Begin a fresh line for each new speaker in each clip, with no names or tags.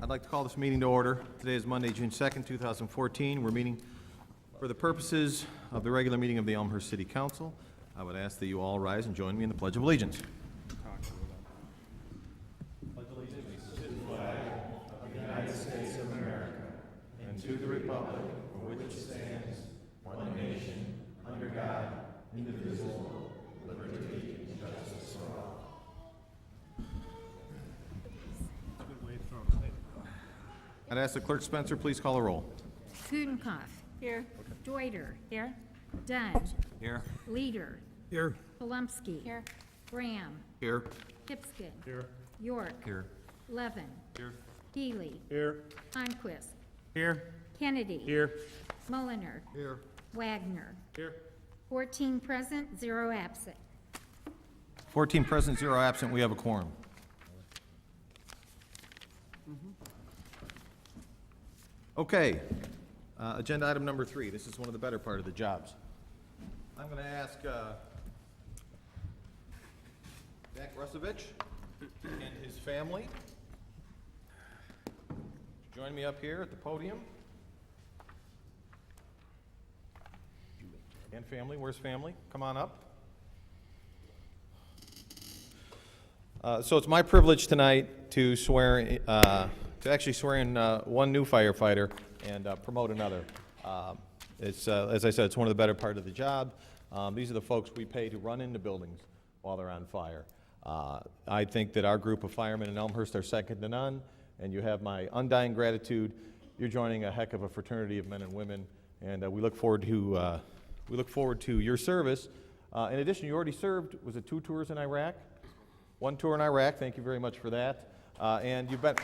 I'd like to call this meeting to order. Today is Monday, June 2nd, 2014. We're meeting for the purposes of the regular meeting of the Elmhurst City Council. I would ask that you all rise and join me in the Pledge of Allegiance. Pledge allegiance to the flag of the United States of America and to the republic for which it stands, one nation, under God, indivisible, with liberty and justice for all. I'd ask the Clerk Spencer, please call the roll.
Kudenhoff.
Here.
Deuter.
Here.
Dunn.
Here.
Leader.
Here.
Polumsky.
Here.
Graham.
Here.
Hipskin.
Here.
York.
Here.
Levin.
Here.
Healy.
Here.
Conquist.
Here.
Kennedy.
Here.
Mulliner.
Here.
Wagner.
Here.
14 present, 0 absent.
14 present, 0 absent. We have a quorum. Okay. Agenda item number 3. This is one of the better part of the jobs. I'm going to ask Zach Rusovich and his family to join me up here at the podium. And family, where's family? Come on up. So it's my privilege tonight to actually swear in one new firefighter and promote another. As I said, it's one of the better part of the job. These are the folks we pay to run into buildings while they're on fire. I think that our group of firemen in Elmhurst are second to none, and you have my undying gratitude. You're joining a heck of a fraternity of men and women, and we look forward to your service. In addition, you already served, was it 2 tours in Iraq? 1 tour in Iraq. Thank you very much for that. And you've been...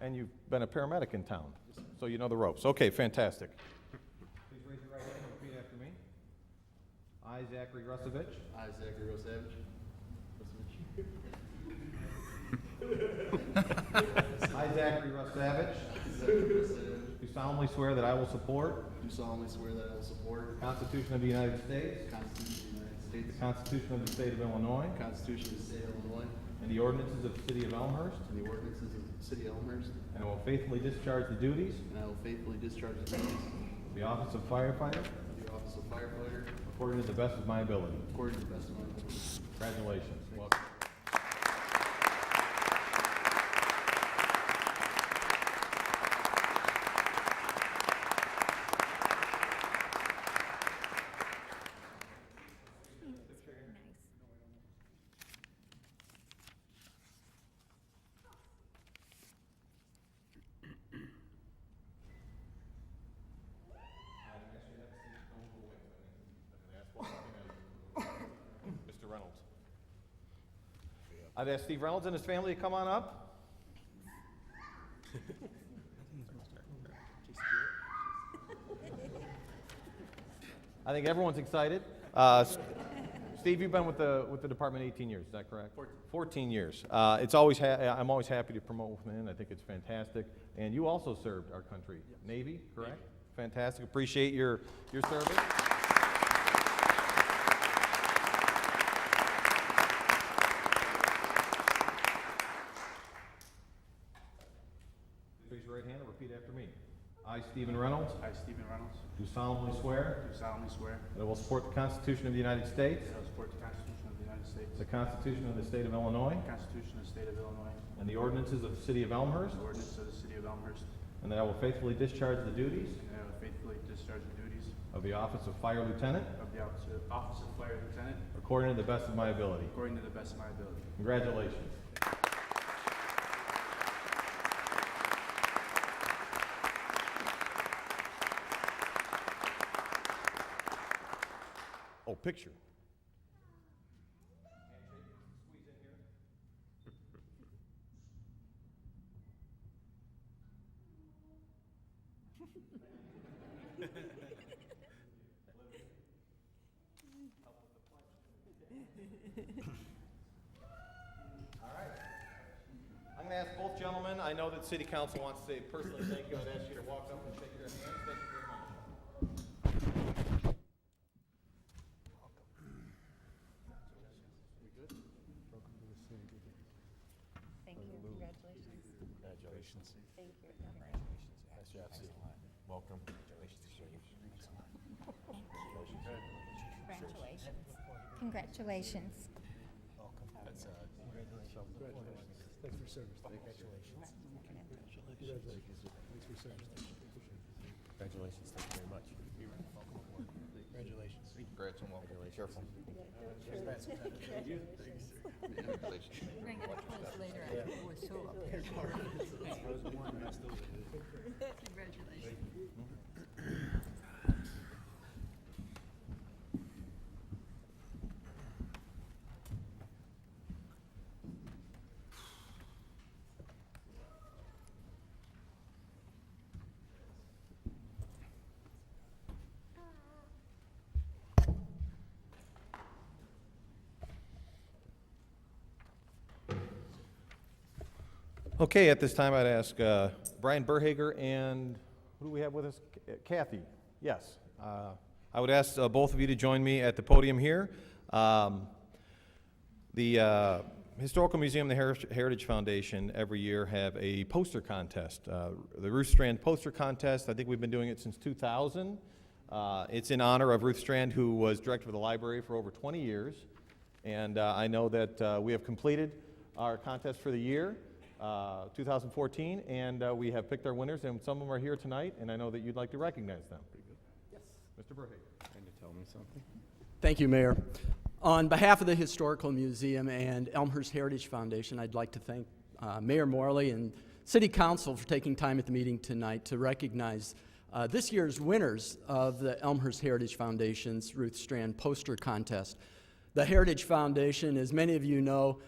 And you've been a paramedic in town, so you know the ropes. Okay, fantastic. Please raise your right hand and repeat after me. I, Zachary Rusovich.
I, Zachary Rusovich.
I, Zachary Rusovich. Do solemnly swear that I will support
Do solemnly swear that I will support
the Constitution of the United States,
the Constitution of the United States,
the Constitution of the State of Illinois,
the Constitution of the State of Illinois,
and the ordinances of the City of Elmhurst,
and the ordinances of the City of Elmhurst,
and I will faithfully discharge the duties
and I will faithfully discharge the duties
of the office of firefighter
of the office of firefighter
according to the best of my ability.
according to the best of my ability.
Congratulations. Welcome. Mr. Reynolds. I'd ask Steve Reynolds and his family to come on up. I think everyone's excited. Steve, you've been with the department 18 years, is that correct? 14 years. I'm always happy to promote within. I think it's fantastic. And you also served our country. Yes. Navy, correct? Navy. Fantastic. Appreciate your service. Raise your right hand and repeat after me. I, Stephen Reynolds,
I, Stephen Reynolds,
do solemnly swear
do solemnly swear
that I will support the Constitution of the United States,
that I will support the Constitution of the United States,
the Constitution of the State of Illinois,
the Constitution of the State of Illinois,
and the ordinances of the City of Elmhurst,
and the ordinance of the City of Elmhurst,
and that I will faithfully discharge the duties
and that I will faithfully discharge the duties
of the office of Fire Lieutenant
of the office of Fire Lieutenant
according to the best of my ability.
according to the best of my ability.
Congratulations. Oh, picture. All right. I'm going to ask both gentlemen, I know that City Council wants to say personally thank you. I'd ask you to walk up and shake their hands. Thank you very much.
Congratulations.
Thank you.
Nice job, Steve. Welcome.
Congratulations. Congratulations.
Welcome. That's, congratulations. Thanks for service. Congratulations. Congratulations. Thanks for service. Congratulations. Thank you very much. Welcome aboard. Congratulations.
Congrats and welcome. Careful. Okay, at this time, I'd ask Brian Burhager and who do we have with us? Kathy. Yes. I would ask both of you to join me at the podium here. The Historical Museum and the Heritage Foundation every year have a poster contest. The Ruth Strand Poster Contest, I think we've been doing it since 2000. It's in honor of Ruth Strand, who was director of the library for over 20 years. And I know that we have completed our contest for the year. 2014, and we have picked our winners, and some of them are here tonight, and I know that you'd like to recognize them. Yes. Mr. Burhager.
Can you tell me something?
Thank you, Mayor. On behalf of the Historical Museum and Elmhurst Heritage Foundation, I'd like to thank Mayor Morley and City Council for taking time at the meeting tonight to recognize this year's winners of the Elmhurst Heritage Foundation's Ruth Strand Poster Contest. The Heritage Foundation, as many of you know,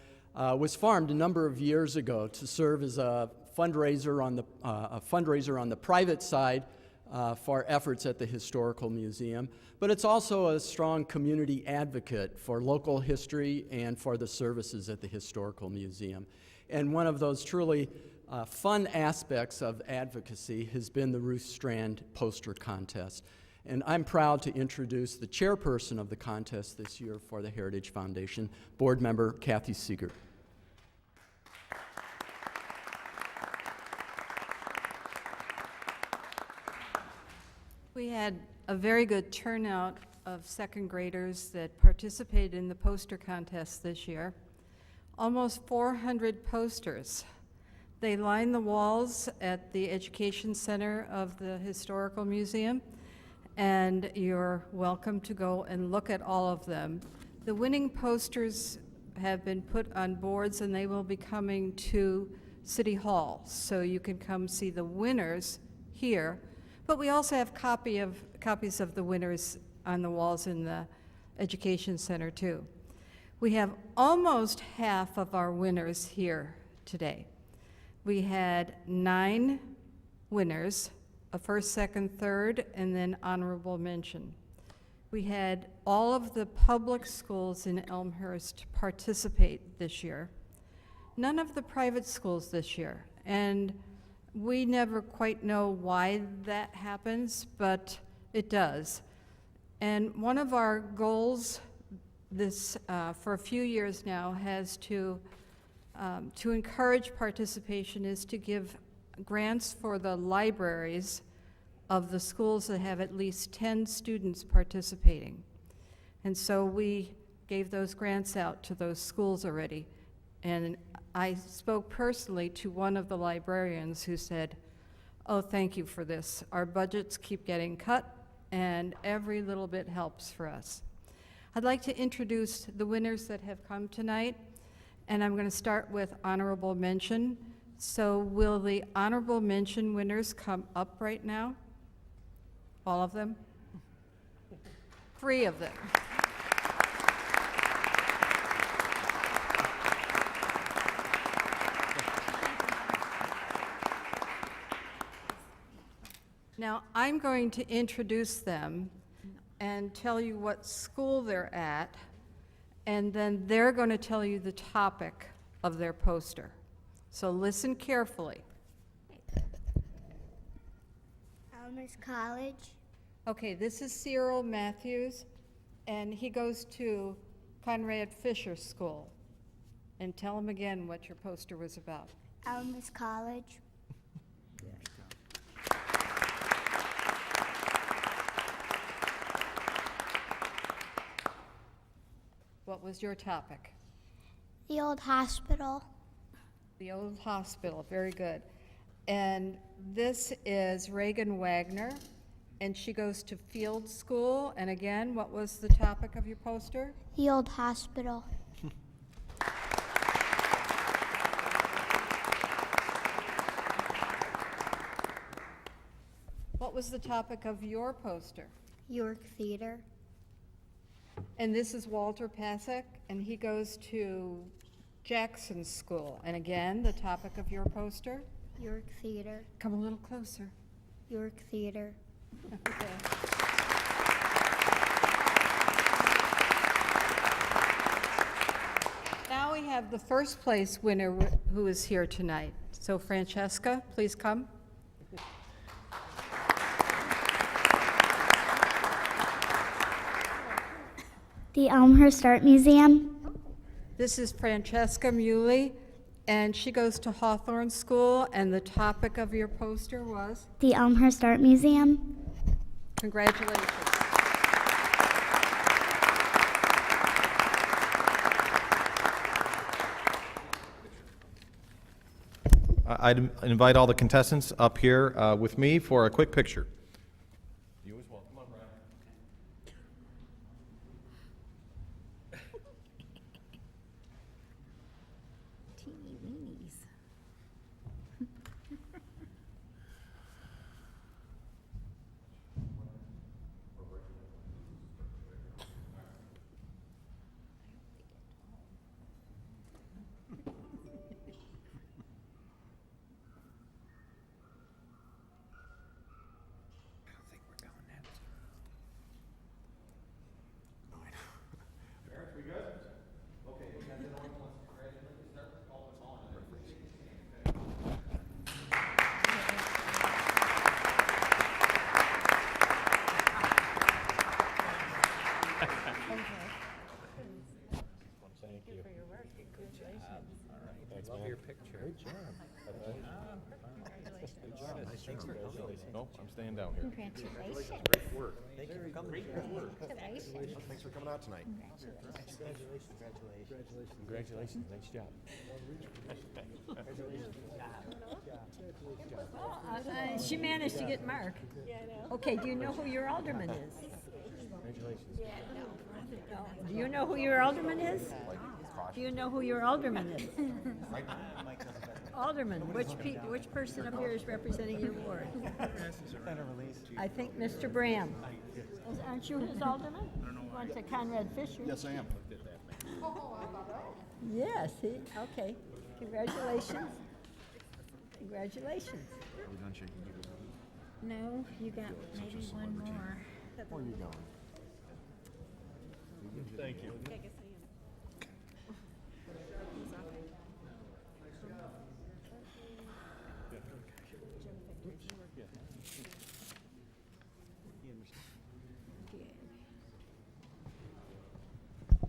was formed a number of years ago to serve as a fundraiser on the private side for efforts at the Historical Museum, but it's also a strong community advocate for local history and for the services at the Historical Museum. And one of those truly fun aspects of advocacy has been the Ruth Strand Poster Contest. And I'm proud to introduce the chairperson of the contest this year for the Heritage Foundation, board member Kathy Siegert.
We had a very good turnout of second graders that participated in the poster contest this year. Almost 400 posters. They line the walls at the Education Center of the Historical Museum, and you're welcome to go and look at all of them. The winning posters have been put on boards, and they will be coming to City Hall, so you can come see the winners here. But we also have copies of the winners on the walls in the Education Center, too. We have almost half of our winners here today. We had 9 winners, a first, second, third, and then honorable mention. We had all of the public schools in Elmhurst participate this year. None of the private schools this year. And we never quite know why that happens, but it does. And one of our goals for a few years now has to encourage participation is to give grants for the libraries of the schools that have at least 10 students participating. And so we gave those grants out to those schools already. And I spoke personally to one of the librarians who said, "Oh, thank you for this. Our budgets keep getting cut, and every little bit helps for us." I'd like to introduce the winners that have come tonight, and I'm going to start with honorable mention. So will the honorable mention winners come up right now? All of them? 3 of them. Now, I'm going to introduce them and tell you what school they're at, and then they're going to tell you the topic of their poster. So listen carefully.
Elmhurst College.
Okay, this is Cyril Matthews, and he goes to Conrad Fisher School. And tell him again what your poster was about.
Elmhurst College.
was your topic?
The old hospital.
The old hospital, very good. And this is Reagan Wagner, and she goes to field school. And again, what was the topic of your poster?
The old hospital.
What was the topic of your poster?
York Theater.
And this is Walter Pasek, and he goes to Jackson School. And again, the topic of your poster?
York Theater.
Come a little closer.
York Theater.
Okay. Now we have the first place winner who is here tonight. So Francesca, please come.
The Elmhurst Art Museum.
This is Francesca Muley, and she goes to Hawthorne School, and the topic of your poster was?
The Elmhurst Art Museum.
Congratulations.
I'd invite all the contestants up here with me for a quick picture. You as well. Come on, Brian.
Teeny weenies.
Nope, I'm staying down here.
Congratulations.
Great work. Thank you for coming.
Congratulations.
Thanks for coming out tonight.
Congratulations, nice job.
She managed to get Mark. Okay, do you know who your alderman is? Do you know who your alderman is? Do you know who your alderman is? Alderman, which person up here is representing your ward? I think Mr. Brand. Aren't you his alderman? You went to Conrad Fisher.
Yes, I am.
Yes, okay. Congratulations. Congratulations.
Are we done shaking?
No, you got maybe one more.
Where are you going? Thank you.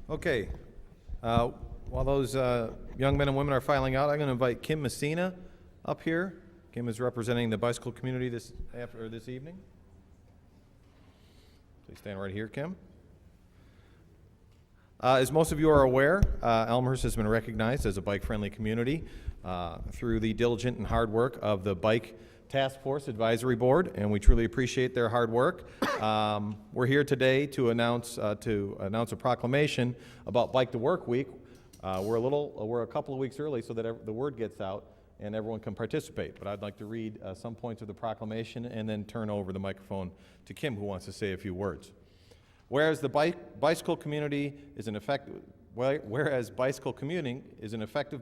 Okay. While those young men and women are filing out, I'm going to invite Kim Messina up here. Kim is representing the bicycle community this evening. Please stand right here, Kim. As most of you are aware, Elmhurst has been recognized as a bike-friendly community through the diligent and hard work of the Bike Task Force Advisory Board, and we truly appreciate their hard work. We're here today to announce a proclamation about Bike to Work Week. We're a couple of weeks early so that the word gets out and everyone can participate. But I'd like to read some points of the proclamation and then turn over the microphone to Kim, who wants to say a few words. Whereas bicycle commuting is an effective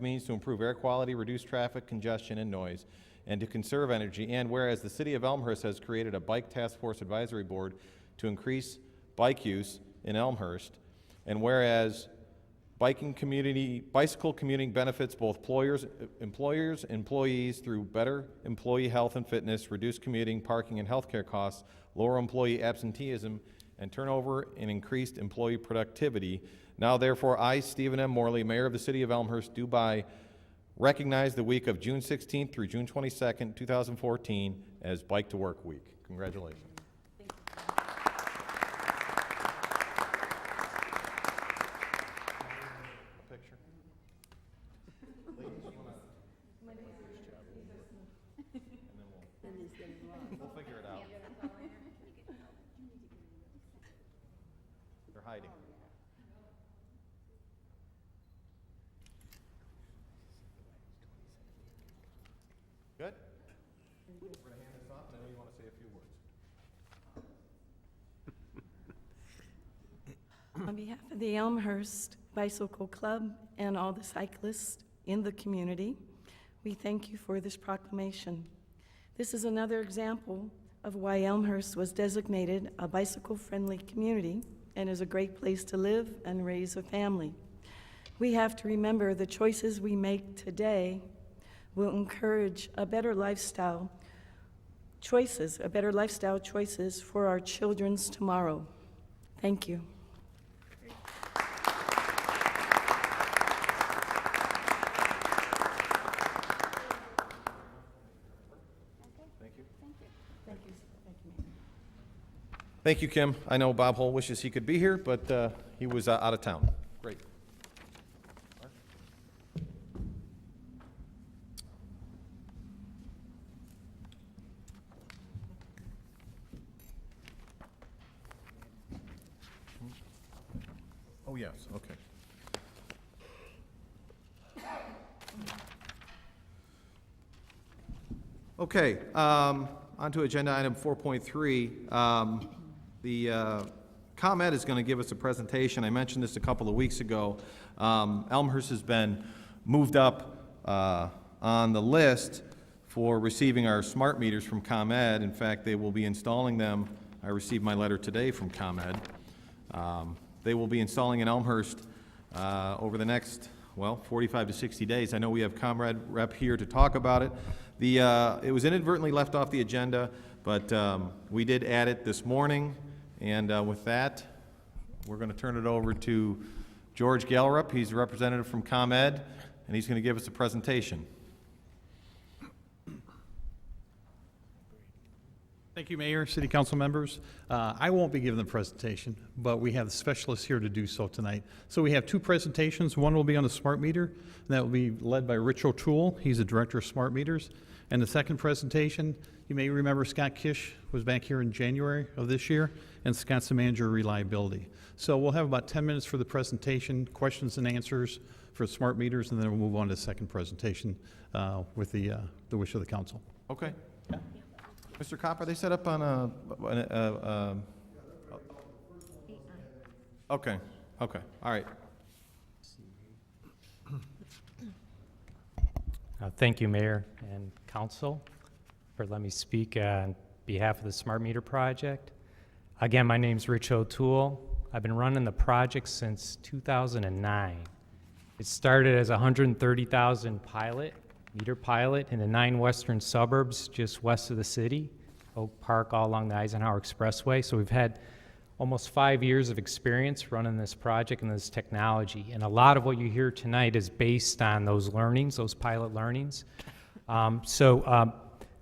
means to improve air quality, reduce traffic congestion and noise, and to conserve energy, and whereas the City of Elmhurst has created a Bike Task Force Advisory Board to increase bike use in Elmhurst, and whereas bicycle commuting benefits both employers, employees through better employee health and fitness, reduced commuting, parking, and healthcare costs, lower employee absenteeism, and turnover and increased employee productivity. Now, therefore, I, Stephen M. Morley, Mayor of the City of Elmhurst, do by recognize the week of June 16th through June 22nd, 2014 as Bike to Work Week. Congratulations.
he's getting lost.
We'll figure it out. They're hiding. Good? We're going to hand this off, and I know you want to say a few words.
On behalf of the Elmhurst Bicycle Club and all the cyclists in the community, we thank you for this proclamation. This is another example of why Elmhurst was designated a bicycle-friendly community and is a great place to live and raise a family. We have to remember the choices we make today will encourage a better lifestyle choices for our children's tomorrow. Thank you.
Thank you, Kim. I know Bob Hull wishes he could be here, but he was out of town. Great. Oh, yes, okay. Okay, on to agenda item 4.3. The ComEd is going to give us a presentation. I mentioned this a couple of weeks ago. Elmhurst has been moved up on the list for receiving our smart meters from ComEd. In fact, they will be installing them. I received my letter today from ComEd. They will be installing in Elmhurst over the next, 45 to 60 days. I know we have ComEd rep here to talk about it. It was inadvertently left off the agenda, but we did add it this morning. And with that, we're going to turn it over to George Gallerup. He's a representative from ComEd, and he's going to give us a presentation.
Thank you, Mayor, City Council members. I won't be giving the presentation, but we have the specialists here to do so tonight. So we have two presentations. One will be on the smart meter, and that will be led by Rich O'Toole. He's the Director of Smart Meters. And the second presentation, you may remember Scott Kish was back here in January of this year, and Scott's the Manager of Reliability. So we'll have about 10 minutes for the presentation, questions and answers for smart meters, and then we'll move on to the second presentation with the wish of the council.
Okay. Yeah. Mr. Copper, they set up on okay, all right.
Thank you, Mayor and Council, for letting me speak on behalf of the Smart Meter Project. Again, my name's Rich O'Toole. I've been running the project since 2009. It started as a 130,000 meter pilot in the 9 western suburbs just west of the city, Oak Park, all along the Eisenhower Expressway. So we've had almost 5 years of experience running this project and this technology. And a lot of what you hear tonight is based on those learnings, those pilot learnings.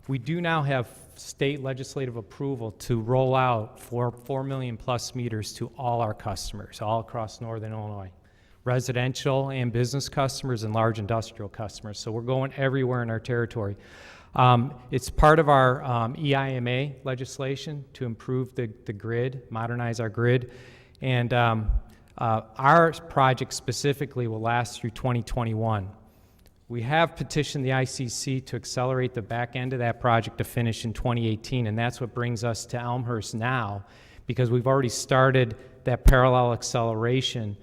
We do now have state legislative approval to roll out 4 million plus meters to all our customers, all across northern Illinois, residential and business customers and large industrial customers. So we're going everywhere in our territory. It's part of our EIMA legislation to improve the grid, modernize our grid. And our project specifically will last through 2021. We have petitioned the ICC to accelerate the back end of that project to finish in 2018, and that's what brings us to Elmhurst now, because we've already started that parallel acceleration.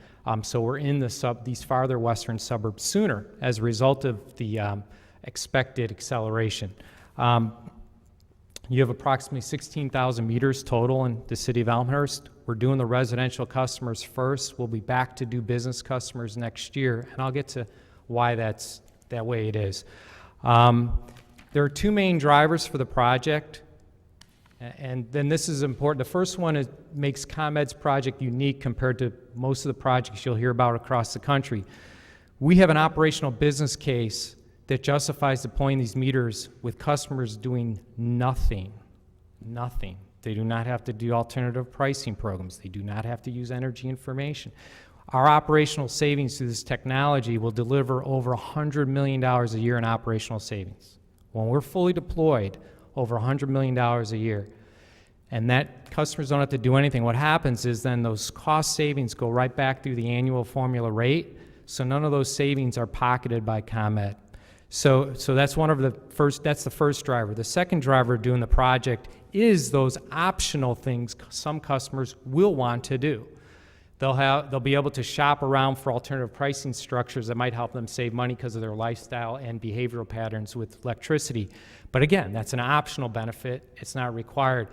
So we're in these farther western suburbs sooner as a result of the expected acceleration. You have approximately 16,000 meters total in the city of Elmhurst. We're doing the residential customers first. We'll be back to do business customers next year, and I'll get to why that's that way it is. There are two main drivers for the project, and then this is important. The first one is makes ComEd's project unique compared to most of the projects you'll hear about across the country. We have an operational business case that justifies deploying these meters with customers doing nothing. They do not have to do alternative pricing programs. They do not have to use energy information. Our operational savings through this technology will deliver over $100 million a year in operational savings. When we're fully deployed, over $100 million a year. And that customers don't have to do anything. What happens is then those cost savings go right back through the annual formula rate, so none of those savings are pocketed by ComEd. So that's that's the first driver. The second driver doing the project is those optional things some customers will want to do. They'll be able to shop around for alternative pricing structures that might help them save money because of their lifestyle and behavioral patterns with electricity. But again, that's an optional benefit. It's not required.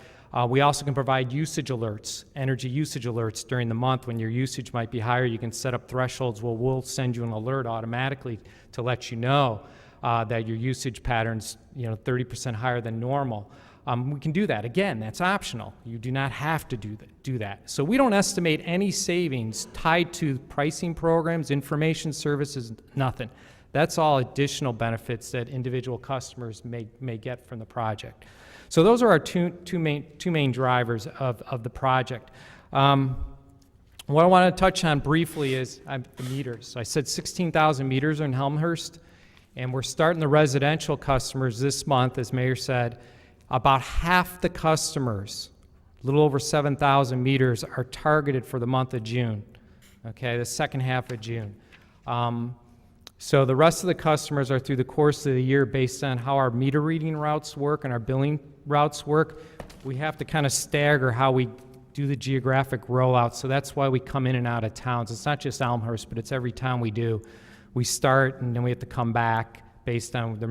We also can provide usage alerts, energy usage alerts during the month. When your usage might be higher, you can set up thresholds. Well, we'll send you an alert automatically to let you know that your usage pattern's 30% higher than normal. We can do that. Again, that's optional. You do not have to do that. So we don't estimate any savings tied to pricing programs, information services, nothing. That's all additional benefits that individual customers may get from the project. So those are our two main drivers of the project. What I want to touch on briefly is the meters. I said 16,000 meters are in Elmhurst, and we're starting the residential customers this month, as Mayor said. About half the customers, a little over 7,000 meters, are targeted for the month of June, okay, the second half of June. So the rest of the customers are through the course of the year based on how our meter reading routes work and our billing routes work. We have to kind of stagger how we do the geographic rollout, so that's why we come in and out of towns. It's not just Elmhurst, but it's every town we do. We start and then we have to come back based on the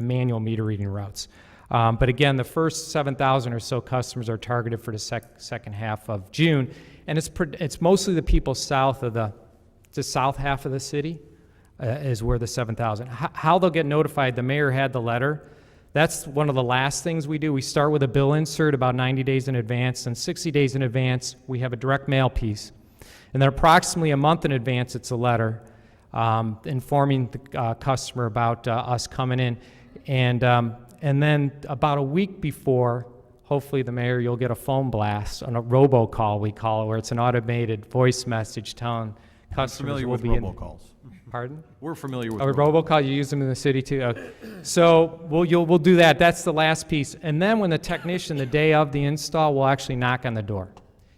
manual meter reading routes. But again, the first 7,000 or so customers are targeted for the second half of June, and it's mostly the people south of the south half of the city is where the 7,000. How they'll get notified, the mayor had the letter. That's one of the last things we do. We start with a bill insert about 90 days in advance, and 60 days in advance, we have a direct mail piece. And then approximately a month in advance, it's a letter informing the customer about us coming in. And then about a week before, hopefully the mayor, you'll get a phone blast, on a robocall we call it, where it's an automated voice message telling customers will be in.
We're familiar with robocalls.
Pardon?
We're familiar with
robocall. You use them in the city too. Okay. So we'll do that. That's the last piece. And then when the technician, the day of the install, will actually knock on the door.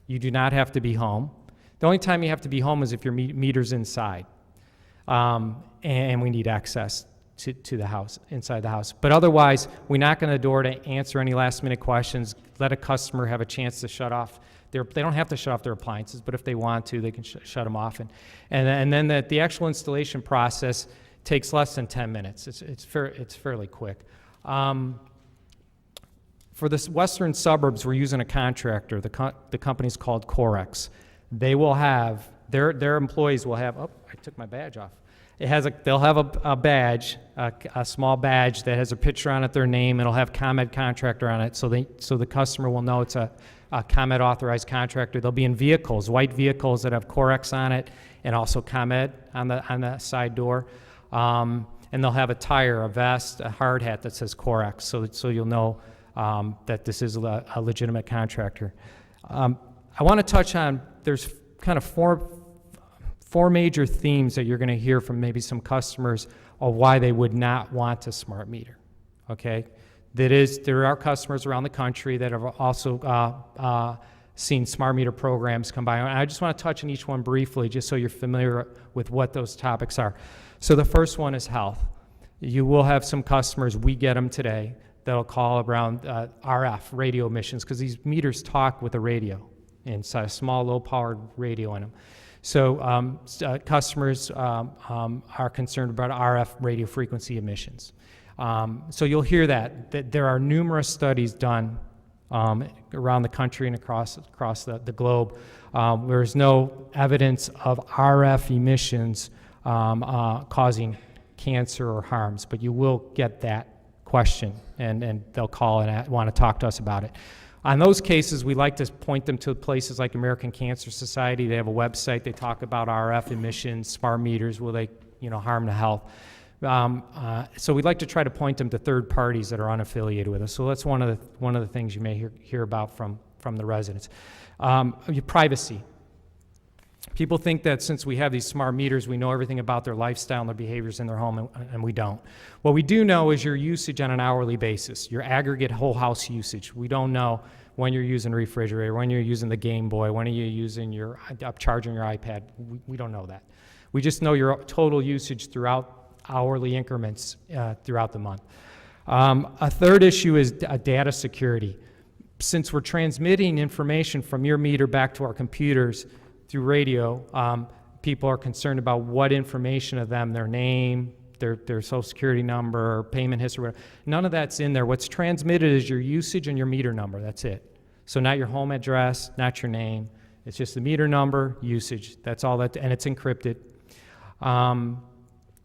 You do not have to be home. The only time you have to be home is if your meter's inside, and we need access to the house, inside the house. But otherwise, we knock on the door to answer any last-minute questions, let a customer have a chance to shut off. They don't have to shut off their appliances, but if they want to, they can shut them off. And then the actual installation process takes less than 10 minutes. It's fairly quick. For the western suburbs, we're using a contractor. The company's called Corex. They will have, their employees will have, oh, I took my badge off. They'll have a badge, a small badge that has a picture on it, their name, and it'll have ComEd contractor on it, so the customer will know it's a ComEd authorized contractor. They'll be in vehicles, white vehicles that have Corex on it, and also ComEd on the side door. And they'll have a tire, a vest, a hard hat that says Corex, so you'll know that this is a legitimate contractor. I want to touch on, there's kind of four major themes that you're going to hear from maybe some customers of why they would not want a smart meter, okay? There are customers around the country that have also seen smart meter programs come by. And I just want to touch on each one briefly just so you're familiar with what those topics are. So the first one is health. You will have some customers, we get them today, that'll call around RF, radio emissions, because these meters talk with a radio inside, a small low-powered radio in them. So customers are concerned about RF radio frequency emissions. So you'll hear that there are numerous studies done around the country and across the globe. There's no evidence of RF emissions causing cancer or harms, but you will get that question, and they'll call and want to talk to us about it. On those cases, we like to point them to places like American Cancer Society. They have a website. They talk about RF emissions, smart meters, will they harm the health. So we'd like to try to point them to third parties that are unaffiliated with us. So that's one of the things you may hear about from the residents. Privacy. People think that since we have these smart meters, we know everything about their lifestyle and their behaviors in their home, and we don't. What we do know is your usage on an hourly basis, your aggregate whole house usage. We don't know when you're using the refrigerator, when you're using the Game Boy, when are you using your, charging your iPad. We don't know that. We just know your total usage throughout hourly increments throughout the month. A third issue is data security. Since we're transmitting information from your meter back to our computers through radio, people are concerned about what information of them, their name, their social security number, payment history, whatever. None of that's in there. What's transmitted is your usage and your meter number. That's it. So not your home address, not your name. It's just the meter number, usage. That's all that, and it's encrypted.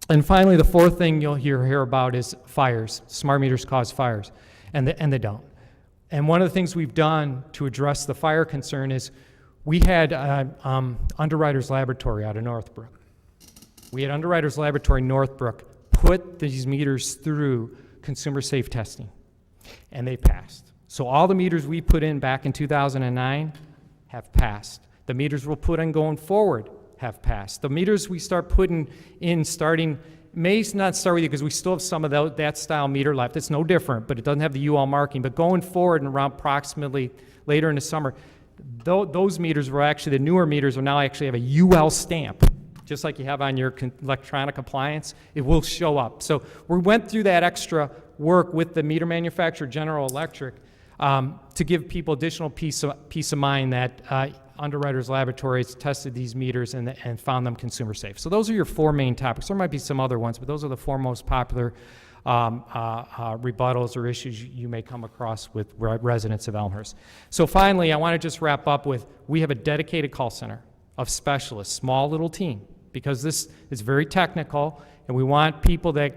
And finally, the fourth thing you'll hear about is fires. Smart meters cause fires, and they don't. And one of the things we've done to address the fire concern is we had Underwriters Laboratory out of Northbrook. We had Underwriters Laboratory Northbrook put these meters through consumer safe testing, and they passed. So all the meters we put in back in 2009 have passed. The meters we'll put in going forward have passed. The meters we start putting in starting, may not start with you because we still have some of that style meter left. It's no different, but it doesn't have the UL marking. But going forward and around approximately later in the summer, those meters were actually, the newer meters will now actually have a UL stamp. Just like you have on your electronic appliance, it will show up. So we went through that extra work with the meter manufacturer, General Electric, to give people additional peace of mind that Underwriters Laboratories tested these meters and found them consumer safe. So those are your four main topics. There might be some other ones, but those are the four most popular rebuttals or issues you may come across with residents of Elmhurst. So finally, I want to just wrap up with, we have a dedicated call center of specialists, small little team, because this is very technical, and we want people that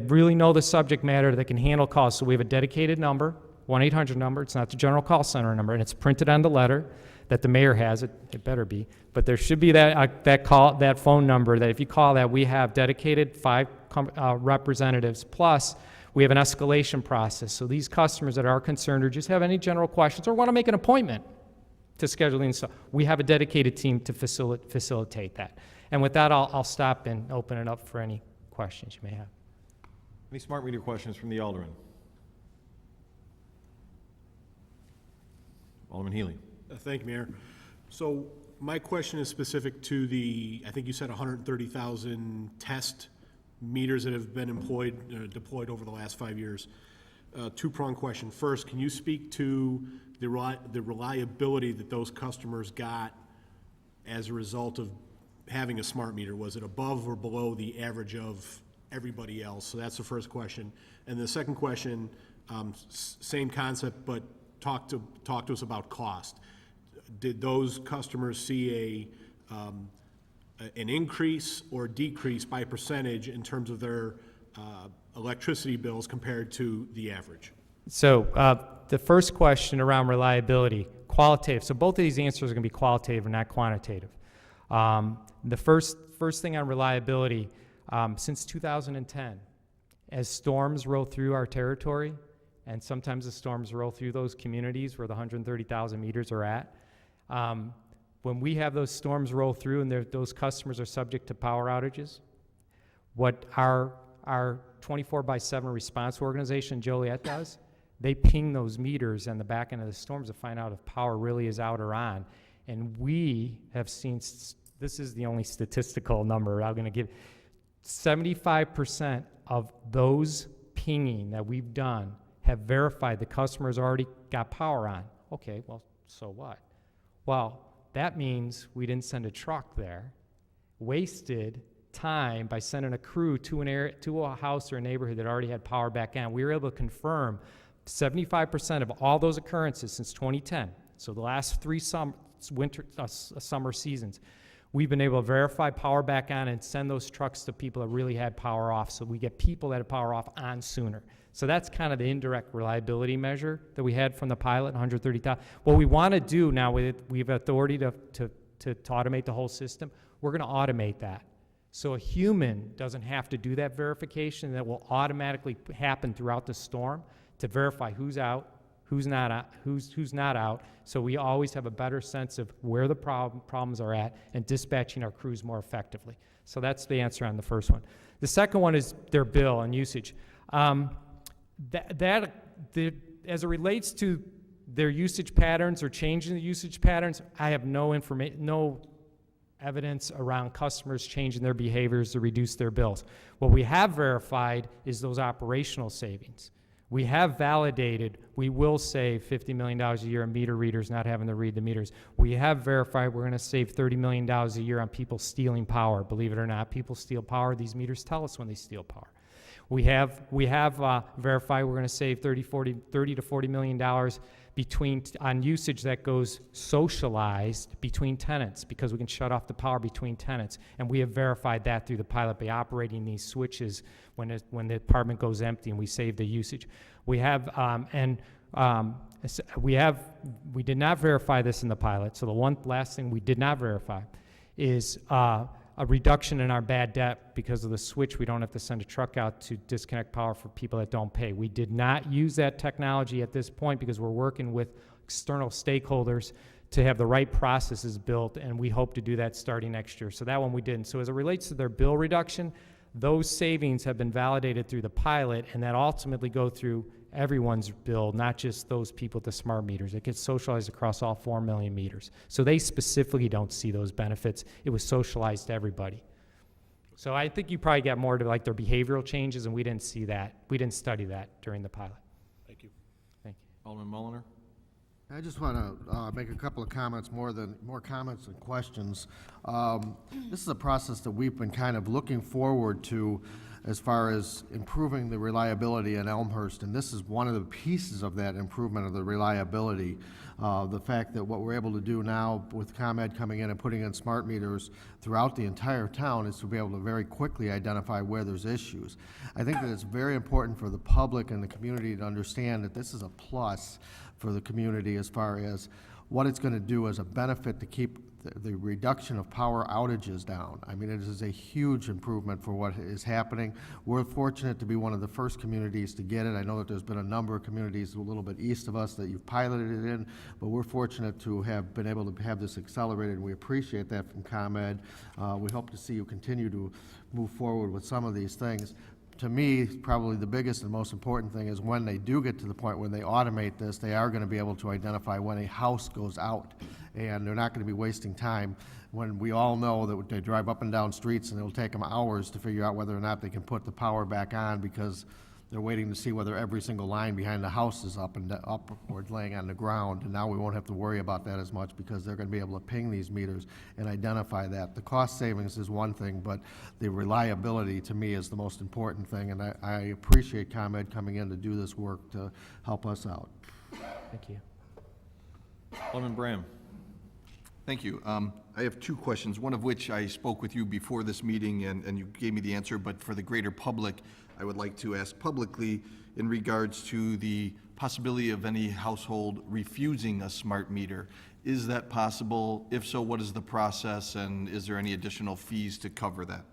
really know the subject matter that can handle calls. So we have a dedicated number, 1-800 number. It's not the general call center number, and it's printed on the letter that the mayor has. It better be, but there should be that phone number that if you call that, we have dedicated 5 representatives, plus we have an escalation process. So these customers that are concerned or just have any general questions or want to make an appointment to scheduling stuff, we have a dedicated team to facilitate that. And with that, I'll stop and open it up for any questions you may have.
Any smart meter questions from the Alderman? Alderman Healy.
Thank you, Mayor. So my question is specific to the, I think you said 130,000 test meters that have been deployed over the last 5 years. Two-pronged question. First, can you speak to the reliability that those customers got as a result of having a smart meter? Was it above or below the average of everybody else? So that's the first question. And the second question, same concept, but talk to us about cost. Did those customers see an increase or decrease by percentage in terms of their electricity bills compared to the average?
So the first question around reliability, qualitative. So both of these answers are going to be qualitative and not quantitative. The first thing on reliability, since 2010, as storms roll through our territory, and sometimes the storms roll through those communities where the 130,000 meters are at, when we have those storms roll through and those customers are subject to power outages, what our 24/7 response organization, Joliet, does, they ping those meters on the back end of the storms to find out if power really is out or on. And we have seen, this is the only statistical number I'm going to give, 75% of those pinging that we've done have verified the customer's already got power on. Okay, well, so what? Well, that means we didn't send a truck there, wasted time by sending a crew to a house or a neighborhood that already had power back on. We were able to confirm 75% of all those occurrences since 2010. So the last 3 summer seasons, we've been able to verify power back on and send those trucks to people that really had power off. So we get people that had power off on sooner. So that's kind of the indirect reliability measure that we had from the pilot, 130,000. What we want to do now, we have authority to automate the whole system. We're going to automate that. So a human doesn't have to do that verification. That will automatically happen throughout the storm to verify who's out, who's not out, who's not out, so we always have a better sense of where the problems are at and dispatching our crews more effectively. So that's the answer on the first one. The second one is their bill and usage. As it relates to their usage patterns or changing the usage patterns, I have no evidence around customers changing their behaviors to reduce their bills. What we have verified is those operational savings. We have validated we will save $50 million a year on meter readers not having to read the meters. We have verified we're going to save $30 million a year on people stealing power. Believe it or not, people steal power. These meters tell us when they steal power. We have verified we're going to save $30 to $40 million on usage that goes socialized between tenants because we can shut off the power between tenants. And we have verified that through the pilot by operating these switches when the apartment goes empty and we save the usage. We have, we did not verify this in the pilot. So the one last thing we did not verify is a reduction in our bad debt because of the switch. We don't have to send a truck out to disconnect power for people that don't pay. We did not use that technology at this point because we're working with external stakeholders to have the right processes built, and we hope to do that starting next year. So that one we didn't. So as it relates to their bill reduction, those savings have been validated through the pilot, and that ultimately go through everyone's bill, not just those people with the smart meters. It gets socialized across all 4 million meters. So they specifically don't see those benefits. It was socialized to everybody. So I think you probably got more to like their behavioral changes, and we didn't see that. We didn't study that during the pilot.
Thank you.
Thank you.
Alderman Mulliner?
I just want to make a couple of comments, more comments than questions. This is a process that we've been kind of looking forward to as far as improving the reliability in Elmhurst, and this is one of the pieces of that improvement of the reliability. The fact that what we're able to do now with ComEd coming in and putting in smart meters throughout the entire town is to be able to very quickly identify where there's issues. I think that it's very important for the public and the community to understand that this is a plus for the community as far as what it's going to do as a benefit to keep the reduction of power outages down. I mean, it is a huge improvement for what is happening. We're fortunate to be one of the first communities to get it. I know that there's been a number of communities a little bit east of us that you've piloted it in, but we're fortunate to have been able to have this accelerated, and we appreciate that from ComEd. We hope to see you continue to move forward with some of these things. To me, probably the biggest and most important thing is when they do get to the point when they automate this, they are going to be able to identify when a house goes out, and they're not going to be wasting time when we all know that they drive up and down streets and it'll take them hours to figure out whether or not they can put the power back on because they're waiting to see whether every single line behind the house is up or laying on the ground. And now we won't have to worry about that as much because they're going to be able to ping these meters and identify that. The cost savings is one thing, but the reliability to me is the most important thing. And I appreciate ComEd coming in to do this work to help us out.
Thank you.
Alderman Bram?
Thank you. I have two questions, one of which I spoke with you before this meeting and you gave me the answer, but for the greater public, I would like to ask publicly in regards to the possibility of any household refusing a smart meter. Is that possible? If so, what is the process, and is there any additional fees to cover that?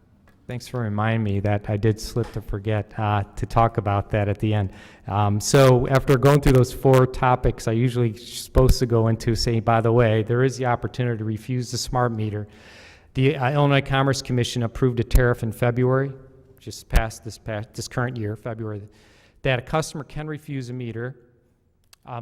Thanks for reminding me that I did slip to forget to talk about that at the end. So after going through those 4 topics, I usually supposed to go into say, by the way, there is the opportunity to refuse the smart meter. The Illinois Commerce Commission approved a tariff in February, just past this current year, February, that a customer can refuse a meter,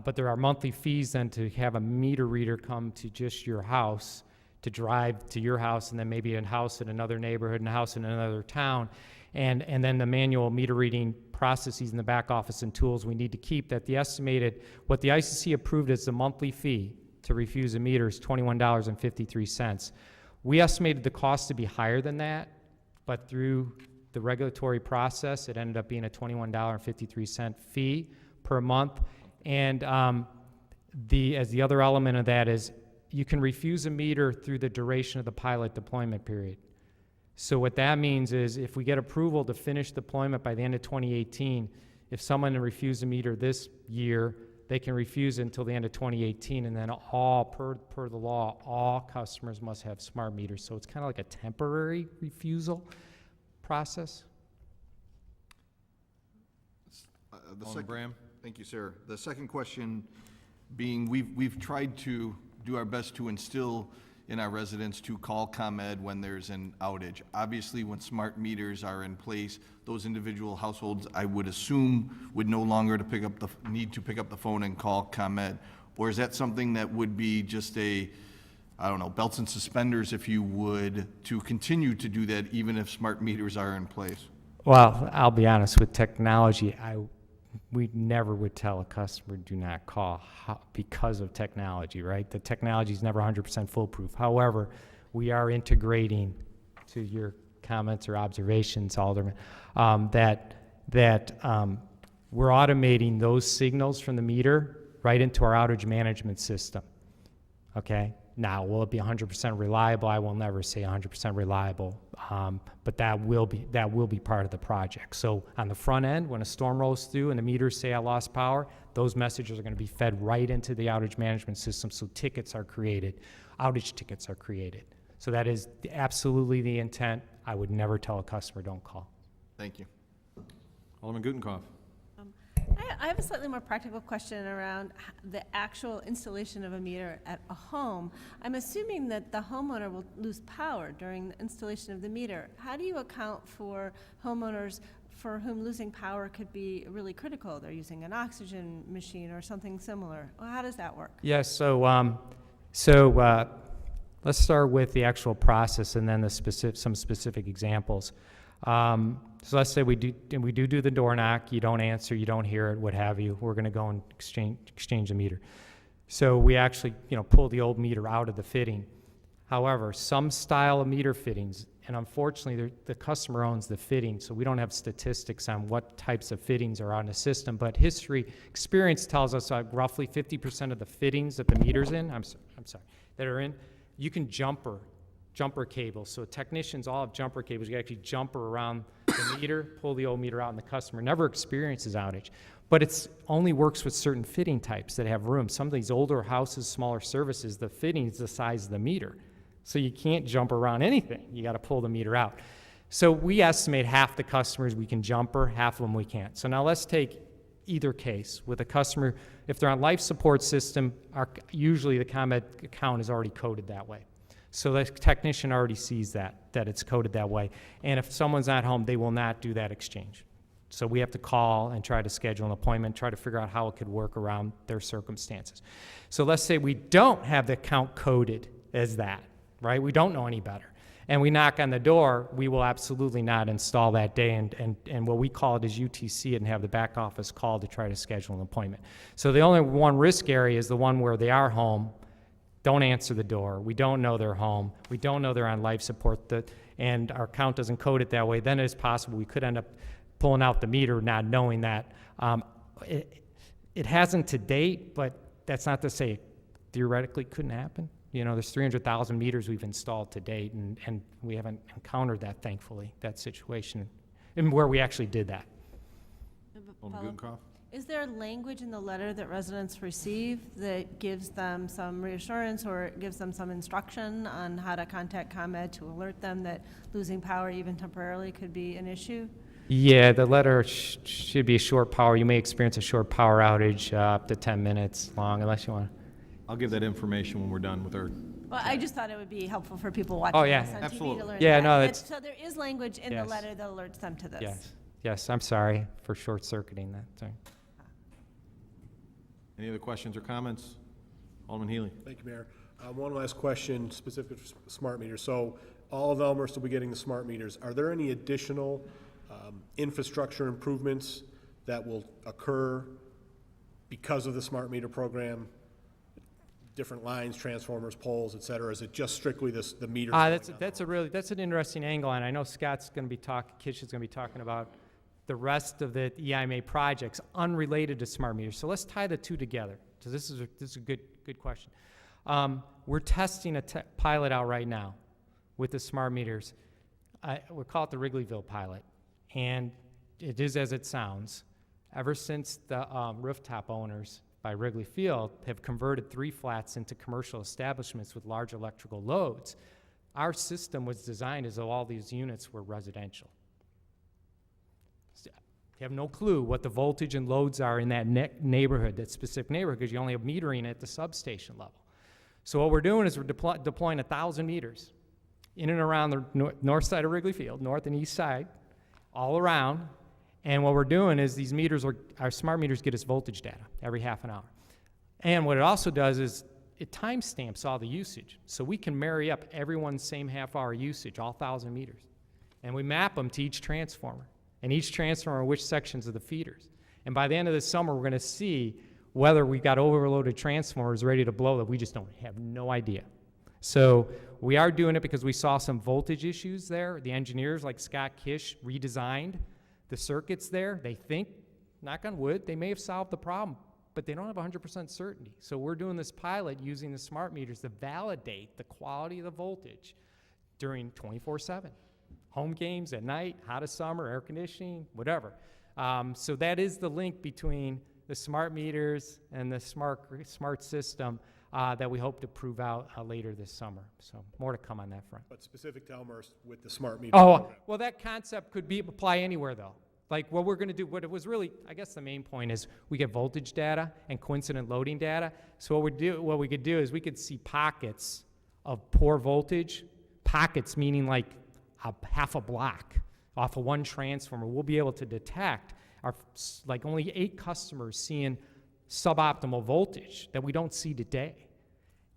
but there are monthly fees then to have a meter reader come to just your house, to drive to your house, and then maybe a house in another neighborhood and a house in another town, and then the manual meter reading processes in the back office and tools we need to keep. That the estimated, what the ICC approved as the monthly fee to refuse a meter is $21.53. We estimated the cost to be higher than that, but through the regulatory process, it ended up being a $21.53 fee per month. And as the other element of that is you can refuse a meter through the duration of the pilot deployment period. So what that means is if we get approval to finish deployment by the end of 2018, if someone refused a meter this year, they can refuse it until the end of 2018, and then all, per the law, all customers must have smart meters. So it's kind of like a temporary refusal process.
Alderman Bram?
Thank you, sir. The second question being, we've tried to do our best to instill in our residents to call ComEd when there's an outage. Obviously, when smart meters are in place, those individual households, I would assume, would no longer need to pick up the phone and call ComEd. Or is that something that would be just a, I don't know, belts and suspenders, if you would, to continue to do that even if smart meters are in place?
Well, I'll be honest, with technology, we never would tell a customer, do not call, because of technology, right? The technology is never 100% foolproof. However, we are integrating, to your comments or observations, Alderman, that we're automating those signals from the meter right into our outage management system, okay? Now, will it be 100% reliable? I will never say 100% reliable, but that will be part of the project. So on the front end, when a storm rolls through and the meters say I lost power, those messages are going to be fed right into the outage management system, so tickets are created, outage tickets are created. So that is absolutely the intent. I would never tell a customer, don't call.
Thank you.
Alderman Gutenkopf.
I have a slightly more practical question around the actual installation of a meter at a home. I'm assuming that the homeowner will lose power during the installation of the meter. How do you account for homeowners for whom losing power could be really critical? They're using an oxygen machine or something similar. Well, how does that work?
Yes, so let's start with the actual process and then some specific examples. So let's say we do the door knock, you don't answer, you don't hear it, what have you. We're going to go and exchange the meter. So we actually, pull the old meter out of the fitting. However, some style of meter fittings, and unfortunately the customer owns the fitting, so we don't have statistics on what types of fittings are on the system, but experience tells us roughly 50% of the fittings that the meter's in, that are in, you can jumper cables. So technicians all have jumper cables. You actually jumper around the meter, pull the old meter out, and the customer never experiences outage. But it only works with certain fitting types that have room. Some of these older houses, smaller services, the fitting is the size of the meter. So you can't jump around anything. You got to pull the meter out. So we estimate half the customers we can jumper, half of them we can't. So now let's take either case. With a customer, if they're on life support system, usually the ComEd account is already coded that way. So the technician already sees that it's coded that way. And if someone's not home, they will not do that exchange. So we have to call and try to schedule an appointment, try to figure out how it could work around their circumstances. So let's say we don't have the account coded as that, right? We don't know any better. And we knock on the door, we will absolutely not install that day, and what we call it is UTC it and have the back office call to try to schedule an appointment. So the only one risk area is the one where they are home, don't answer the door, we don't know they're home, we don't know they're on life support, and our account doesn't code it that way, then it's possible we could end up pulling out the meter not knowing that. It hasn't to date, but that's not to say it theoretically couldn't happen. There's 300,000 meters we've installed to date, and we haven't encountered that, thankfully, that situation, and where we actually did that.
Alderman Gutenkopf.
Is there language in the letter that residents receive that gives them some reassurance or gives them some instruction on how to contact ComEd to alert them that losing power even temporarily could be an issue?
Yeah, the letter should be a short power. You may experience a short power outage up to 10 minutes long, unless you want to.
I'll give that information when we're done with our.
Well, I just thought it would be helpful for people watching this on TV to learn
Yeah,
that.
no, that's.
So there is language in the letter that alerts them to this.
Yes, I'm sorry for short-circuiting that. Sorry.
Any other questions or comments? Alderman Healy.
Thank you, Mayor. One last question specific to smart meters. So all of Elmhurst will be getting the smart meters. Are there any additional infrastructure improvements that will occur because of the smart meter program? Different lines, transformers, poles, et cetera? Is it just strictly the meter?
That's an interesting angle, and I know Scott's going to be Kish is going to be talking about the rest of the EIMA projects unrelated to smart meters. So let's tie the two together. So this is a good question. We're testing a pilot out right now with the smart meters. We call it the Wrigleyville pilot, and it is as it sounds. Ever since the rooftop owners by Wrigley Field have converted 3 flats into commercial establishments with large electrical loads, our system was designed as though all these units were residential. You have no clue what the voltage and loads are in that neighborhood, that specific neighborhood, because you only have metering at the substation level. So what we're doing is we're deploying 1,000 meters in and around the north side of Wrigley Field, north and east side, all around. And what we're doing is these meters, our smart meters get us voltage data every half an hour. And what it also does is it timestamps all the usage. So we can marry up everyone's same half-hour usage, all 1,000 meters. And we map them to each transformer. And each transformer, which sections of the feeders. And by the end of the summer, we're going to see whether we've got overloaded transformers ready to blow that we just don't have no idea. So we are doing it because we saw some voltage issues there. The engineers, like Scott Kish, redesigned the circuits there. They think, knock on wood, they may have solved the problem, but they don't have 100% certainty. So we're doing this pilot using the smart meters to validate the quality of the voltage during 24/7. Home games at night, hot of summer, air conditioning, whatever. So that is the link between the smart meters and the smart system that we hope to prove out later this summer. So more to come on that front.
But specific to Elmhurst with the smart meter.
Oh, well, that concept could apply anywhere, though. Like what we're going to do, what it was really, I guess the main point is we get voltage data and coincident loading data. So what we could do is we could see pockets of poor voltage, pockets meaning like half a block off of one transformer. We'll be able to detect like only 8 customers seeing suboptimal voltage that we don't see today.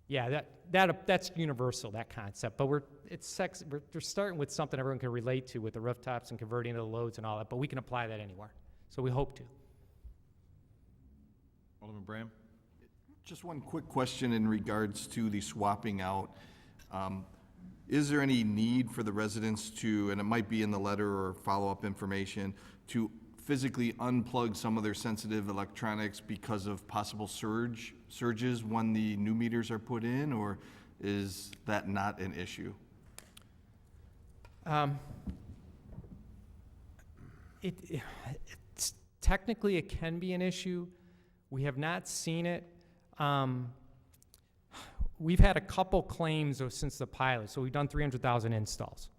Yeah, that's universal, that concept. But we're starting with something everyone can relate to with the rooftops and converting to the loads and all that. But we can apply that anywhere. So we hope to.
Alderman Bram?
Just one quick question in regards to the swapping out. Is there any need for the residents to, and it might be in the letter or follow-up information, to physically unplug some of their sensitive electronics because of possible surges when the new meters are put in, or is that not an issue?
It's technically it can be an issue. We have not seen it. We've had a couple claims since the pilot, so we've done 300,000 installs.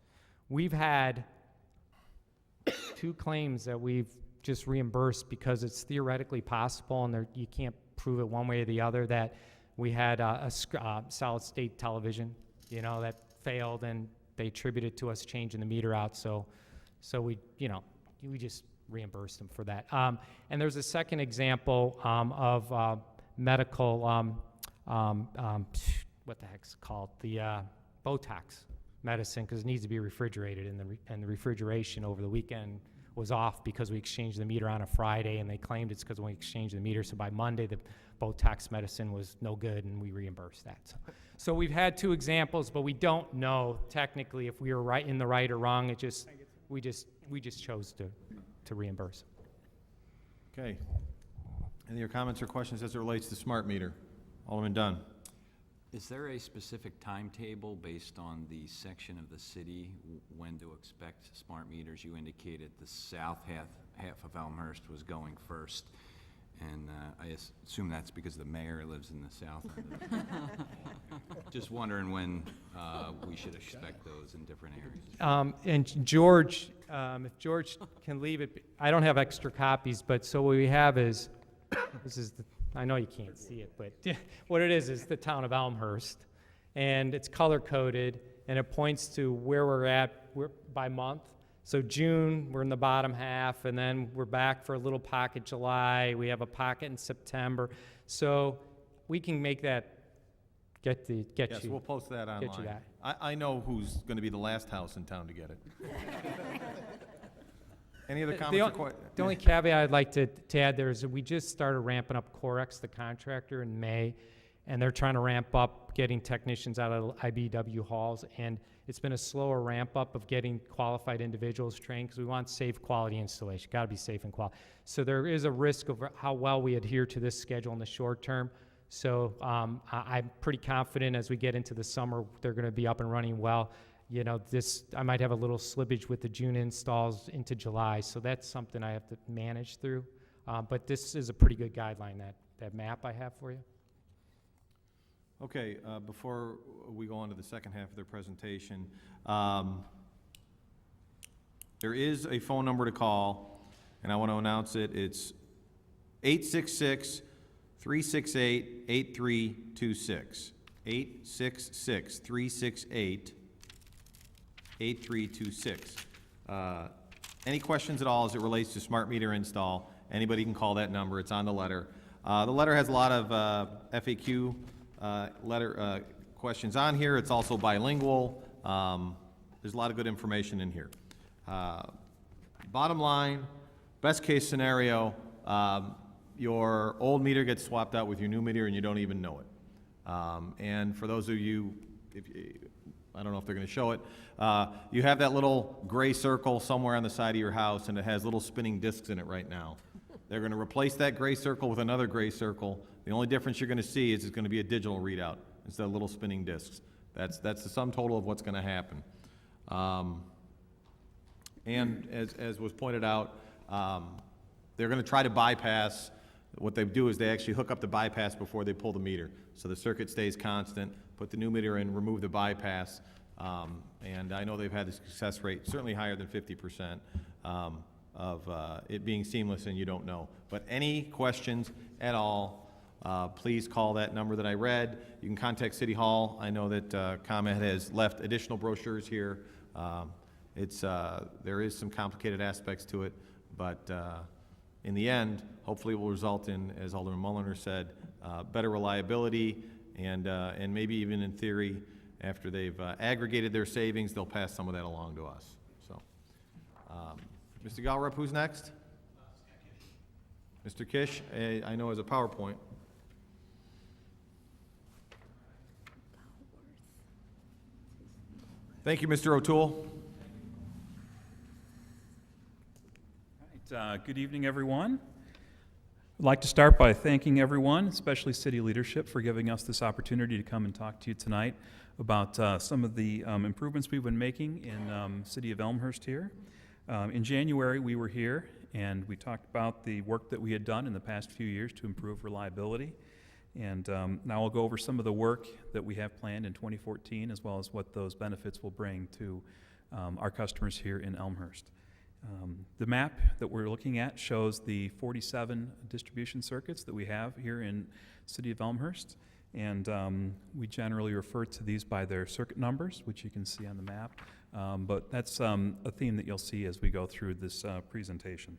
We've had 2 claims that we've just reimbursed because it's theoretically possible, and you can't prove it one way or the other, that we had a solid state television, that failed, and they attributed to us changing the meter out. So we just reimbursed them for that. And there's a second example of medical. What the heck's it called? The Botox medicine, because it needs to be refrigerated, and the refrigeration over the weekend was off because we exchanged the meter on a Friday, and they claimed it's because we exchanged the meter. So by Monday, the Botox medicine was no good, and we reimbursed that. So we've had 2 examples, but we don't know technically if we were in the right or wrong. We just chose to reimburse.
Okay. Any other comments or questions as it relates to smart meter? Alderman Dunn.
Is there a specific timetable based on the section of the city when to expect smart meters? You indicated the south half of Elmhurst was going first, and I assume that's because the mayor lives in the south end. Just wondering when we should expect those in different areas.
And George, if George can leave it, I don't have extra copies, but so what we have is, I know you can't see it, but what it is the town of Elmhurst, and it's color-coded, and it points to where we're at by month. So June, we're in the bottom half, and then we're back for a little pocket July. We have a pocket in September. So we can make that get you.
Yes, we'll post that online.
Get you that.
I know who's going to be the last house in town to get it. Any other comments or questions?
The only caveat I'd like to add there is that we just started ramping up Corex, the contractor, in May, and they're trying to ramp up getting technicians out of IBW halls, and it's been a slower ramp up of getting qualified individuals trained because we want safe, quality installation. Got to be safe and quality. So there is a risk of how well we adhere to this schedule in the short term. So I'm pretty confident as we get into the summer, they're going to be up and running well. I might have a little slippage with the June installs into July, so that's something I have to manage through. But this is a pretty good guideline, that map I have for you.
Okay, before we go on to the second half of their presentation, there is a phone number to call and I want to announce it. It's 866-368-8326. 866-368-8326. Any questions at all as it relates to smart meter install, anybody can call that number. It's on the letter. The letter has a lot of FAQ questions on here. It's also bilingual. There's a lot of good information in here. Bottom line, best case scenario, your old meter gets swapped out with your new meter and you don't even know it. And for those of you, I don't know if they're going to show it, you have that little gray circle somewhere on the side of your house, and it has little spinning discs in it right now. They're going to replace that gray circle with another gray circle. The only difference you're going to see is it's going to be a digital readout instead of little spinning discs. That's the sum total of what's going to happen. And as was pointed out, they're going to try to bypass. What they do is they actually hook up the bypass before they pull the meter, so the circuit stays constant. Put the new meter in, remove the bypass, and I know they've had a success rate certainly higher than 50% of it being seamless and you don't know. But any questions at all, please call that number that I read. You can contact City Hall. I know that ComEd has left additional brochures here. There is some complicated aspects to it, but in the end, hopefully it will result in, as Alderman Mulliner said, better reliability, and maybe even in theory, after they've aggregated their savings, they'll pass some of that along to us. So, Mr. Galrup, who's next? Mr. Kish, I know has a PowerPoint. Thank you, Mr. O'Toole.
Good evening, everyone. I'd like to start by thanking everyone, especially city leadership, for giving us this opportunity to come and talk to you tonight about some of the improvements we've been making in city of Elmhurst here. In January, we were here and we talked about the work that we had done in the past few years to improve reliability. And now I'll go over some of the work that we have planned in 2014, as well as what those benefits will bring to our customers here in Elmhurst. The map that we're looking at shows the 47 distribution circuits that we have here in City of Elmhurst, and we generally refer to these by their circuit numbers, which you can see on the map, but that's a theme that you'll see as we go through this presentation.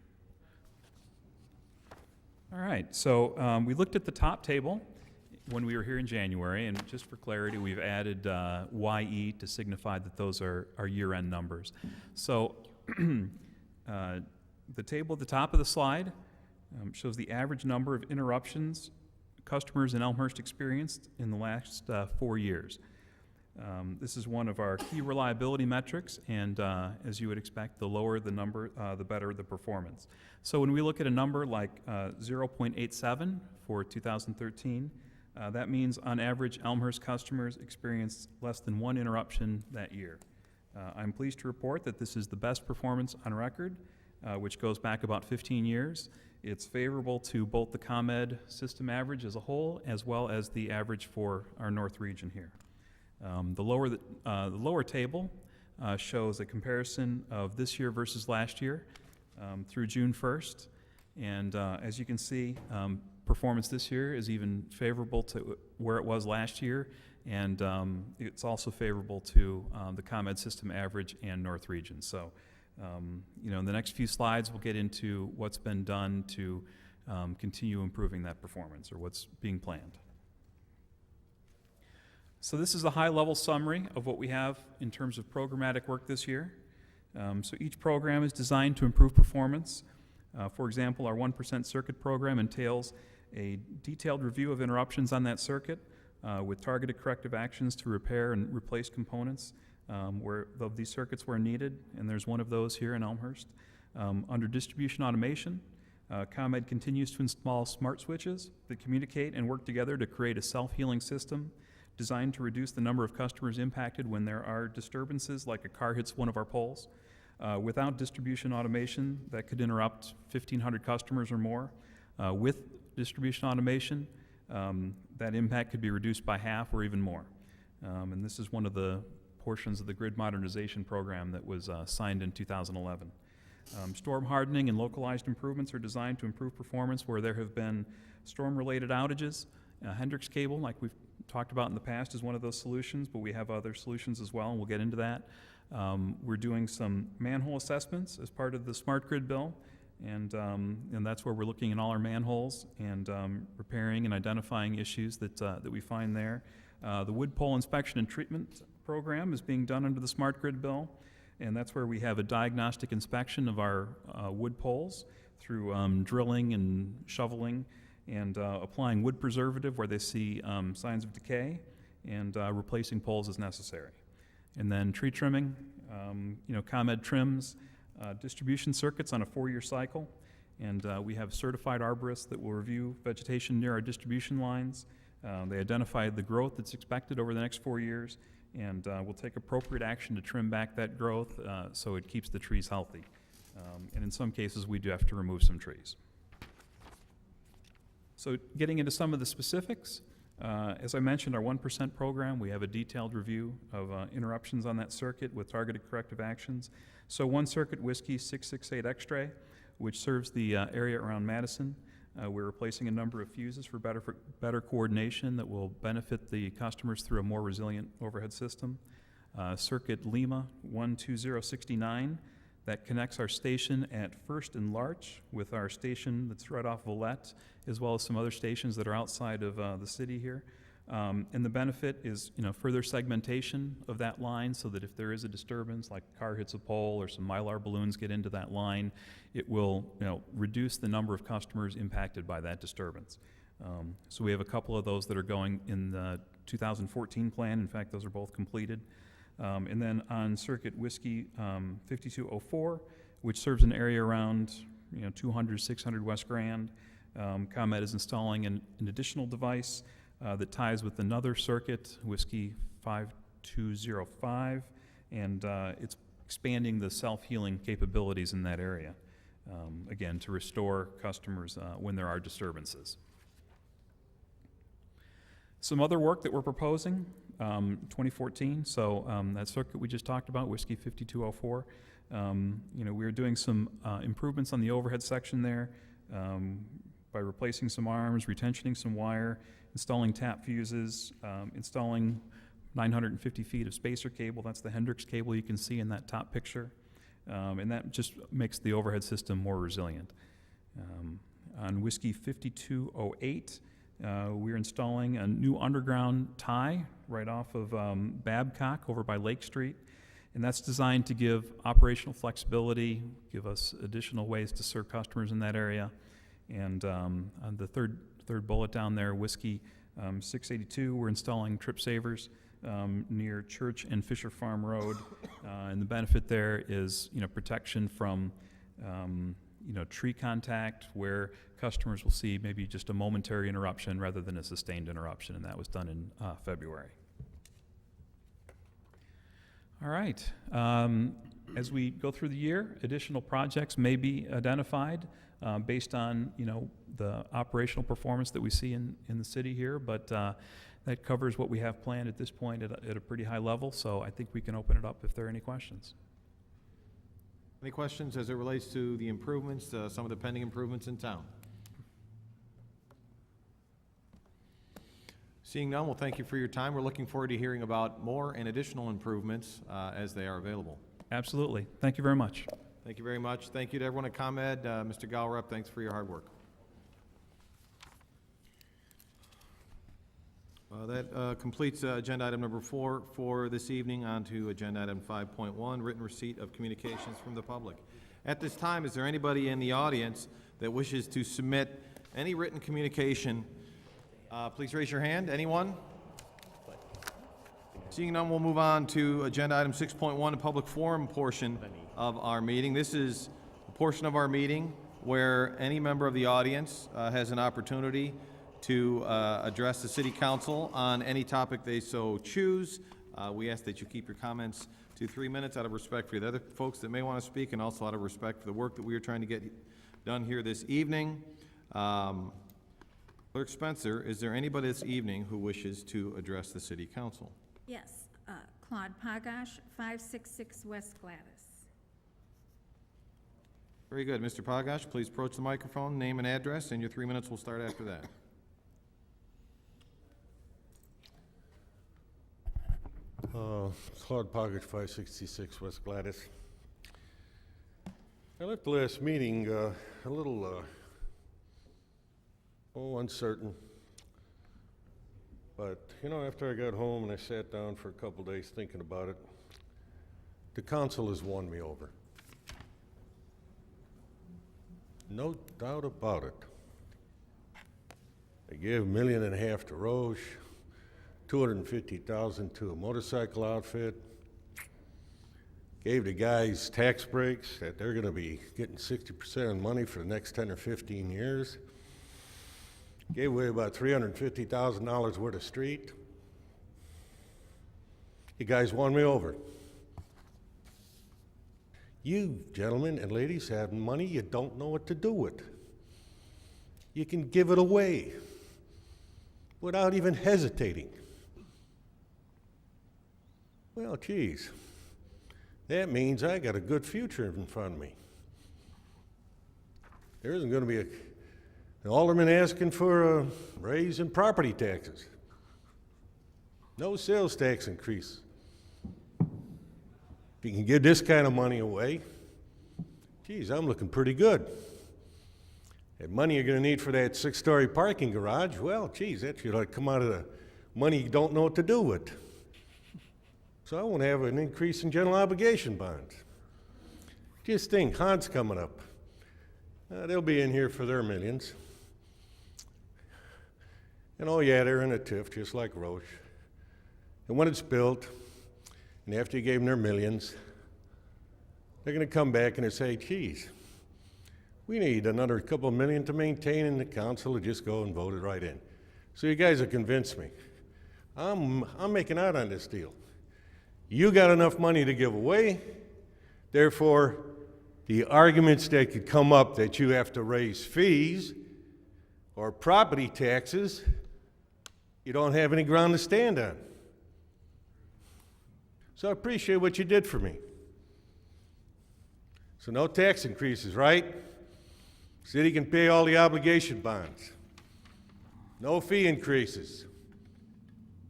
All right, so we looked at the top table when we were here in January, and just for clarity, we've added YE to signify that those are our year-end numbers. So the table at the top of the slide shows the average number of interruptions customers in Elmhurst experienced in the last 4 years. This is one of our key reliability metrics, and as you would expect, the lower the number, the better the performance. So when we look at a number like 0.87 for 2013, that means on average Elmhurst customers experienced less than 1 interruption that year. I'm pleased to report that this is the best performance on record, which goes back about 15 years. It's favorable to both the ComEd system average as a whole, as well as the average for our North region here. The lower table shows a comparison of this year versus last year through June 1st. And as you can see, performance this year is even favorable to where it was last year. And it's also favorable to the ComEd system average and North region. So, in the next few slides, we'll get into what's been done to continue improving that performance, or what's being planned. So this is a high-level summary of what we have in terms of programmatic work this year. So each program is designed to improve performance. For example, our 1% circuit program entails a detailed review of interruptions on that circuit, with targeted corrective actions to repair and replace components where of these circuits where needed, and there's one of those here in Elmhurst. Under distribution automation, ComEd continues to install smart switches that communicate and work together to create a self-healing system designed to reduce the number of customers impacted when there are disturbances, like a car hits one of our poles. Without distribution automation, that could interrupt 1,500 customers or more. With distribution automation, that impact could be reduced by half or even more. And this is one of the portions of the grid modernization program that was signed in 2011. Storm hardening and localized improvements are designed to improve performance where there have been storm-related outages. Hendrix cable, like we've talked about in the past, is one of those solutions, but we have other solutions as well, and we'll get into that. We're doing some manhole assessments as part of the smart grid bill, and that's where we're looking in all our manholes and repairing and identifying issues that we find there. The wood pole inspection and treatment program is being done under the smart grid bill, and that's where we have a diagnostic inspection of our wood poles through drilling and shoveling and applying wood preservative where they see signs of decay, and replacing poles as necessary. And then tree trimming, ComEd trims distribution circuits on a 4-year cycle, and we have certified arborists that will review vegetation near our distribution lines. They identify the growth that's expected over the next 4 years, and will take appropriate action to trim back that growth so it keeps the trees healthy. And in some cases, we do have to remove some trees. So getting into some of the specifics, as I mentioned, our 1% program, we have a detailed review of interruptions on that circuit with targeted corrective actions. So one circuit, Whiskey 668 X-ray, which serves the area around Madison. We're replacing a number of fuses for better coordination that will benefit the customers through a more resilient overhead system. Circuit Lima 12069, that connects our station at First and Larch with our station that's right off Villette, as well as some other stations that are outside of the city here. And the benefit is, further segmentation of that line so that if there is a disturbance, like a car hits a pole or some Mylar balloons get into that line, it will, reduce the number of customers impacted by that disturbance. So we have a couple of those that are going in the 2014 plan. In fact, those are both completed. And then on Circuit Whiskey 5204, which serves an area around 200, 600 West Grand, ComEd is installing an additional device that ties with another circuit, Whiskey 5205, and it's expanding the self-healing capabilities in that area, again, to restore customers when there are disturbances. Some other work that we're proposing, 2014, so that circuit we just talked about, Whiskey 5204, we're doing some improvements on the overhead section there by replacing some arms, retensioning some wire, installing tap fuses, installing 950 feet of spacer cable. That's the Hendrix cable you can see in that top picture. And that just makes the overhead system more resilient. On Whiskey 5208, we're installing a new underground tie right off of Babcock over by Lake Street. And that's designed to give operational flexibility, give us additional ways to serve customers in that area. And on the third bullet down there, Whiskey 682, we're installing trip savers near Church and Fisher Farm Road. And the benefit there is, protection from, tree contact where customers will see maybe just a momentary interruption rather than a sustained interruption. And that was done in February. All right. As we go through the year, additional projects may be identified based on, the operational performance that we see in the city here, but that covers what we have planned at this point at a pretty high level, so I think we can open it up if there are any questions.
Any questions as it relates to the improvements, some of the pending improvements in town? Seeing none, well, thank you for your time. We're looking forward to hearing about more and additional improvements as they are available.
Absolutely. Thank you very much.
Thank you very much. Thank you to everyone at ComEd. Mr. Galrup, thanks for your hard work. That completes agenda item number 4 for this evening. On to agenda item 5.1, written receipt of communications from the public. At this time, is there anybody in the audience that wishes to submit any written communication? Please raise your hand. Anyone? Seeing none, we'll move on to agenda item 6.1, the public forum portion of our meeting. This is a portion of our meeting where any member of the audience has an opportunity to address the City Council on any topic they so choose. We ask that you keep your comments to 3 minutes out of respect for the other folks that may want to speak and also out of respect for the work that we are trying to get done here this evening. Clerk Spencer, is there anybody this evening who wishes to address the City Council?
Yes, Claude Pagash, 566 West Gladys.
Very good. Mr. Pogash, please approach the microphone, name and address, and your 3 minutes will start after that.
Claude Poggich, 566 West Gladys. I left the last meeting a little uncertain. But, you know, after I got home and I sat down for a couple days thinking about it, the council has won me over. No doubt about it. They gave $1.5 million to Roche, $250,000 to a motorcycle outfit, gave the guys tax breaks that they're going to be getting 60% of the money for the next 10 or 15 years, gave away about $350,000 worth of street. You guys won me over. You gentlemen and ladies have money you don't know what to do with. You can give it away without even hesitating. Well, geez, that means I got a good future in front of me. There isn't going to be an alderman asking for a raise in property taxes. No sales tax increase. If you can give this kind of money away, geez, I'm looking pretty good. That money you're going to need for that 6-story parking garage, well, geez, that should come out of the money you don't know what to do with. So I won't have an increase in general obligation bonds. Just think, Han's coming up. They'll be in here for their millions. And oh yeah, they're in a TIF, just like Roche. And when it's built, and after you gave them their millions, they're going to come back and say, geez, we need another couple of million to maintain, and the council will just go and vote it right in. So you guys have convinced me. I'm making out on this deal. You got enough money to give away, therefore, the arguments that could come up that you have to raise fees or property taxes, you don't have any ground to stand on. So I appreciate what you did for me. So no tax increases, right? City can pay all the obligation bonds. No fee increases.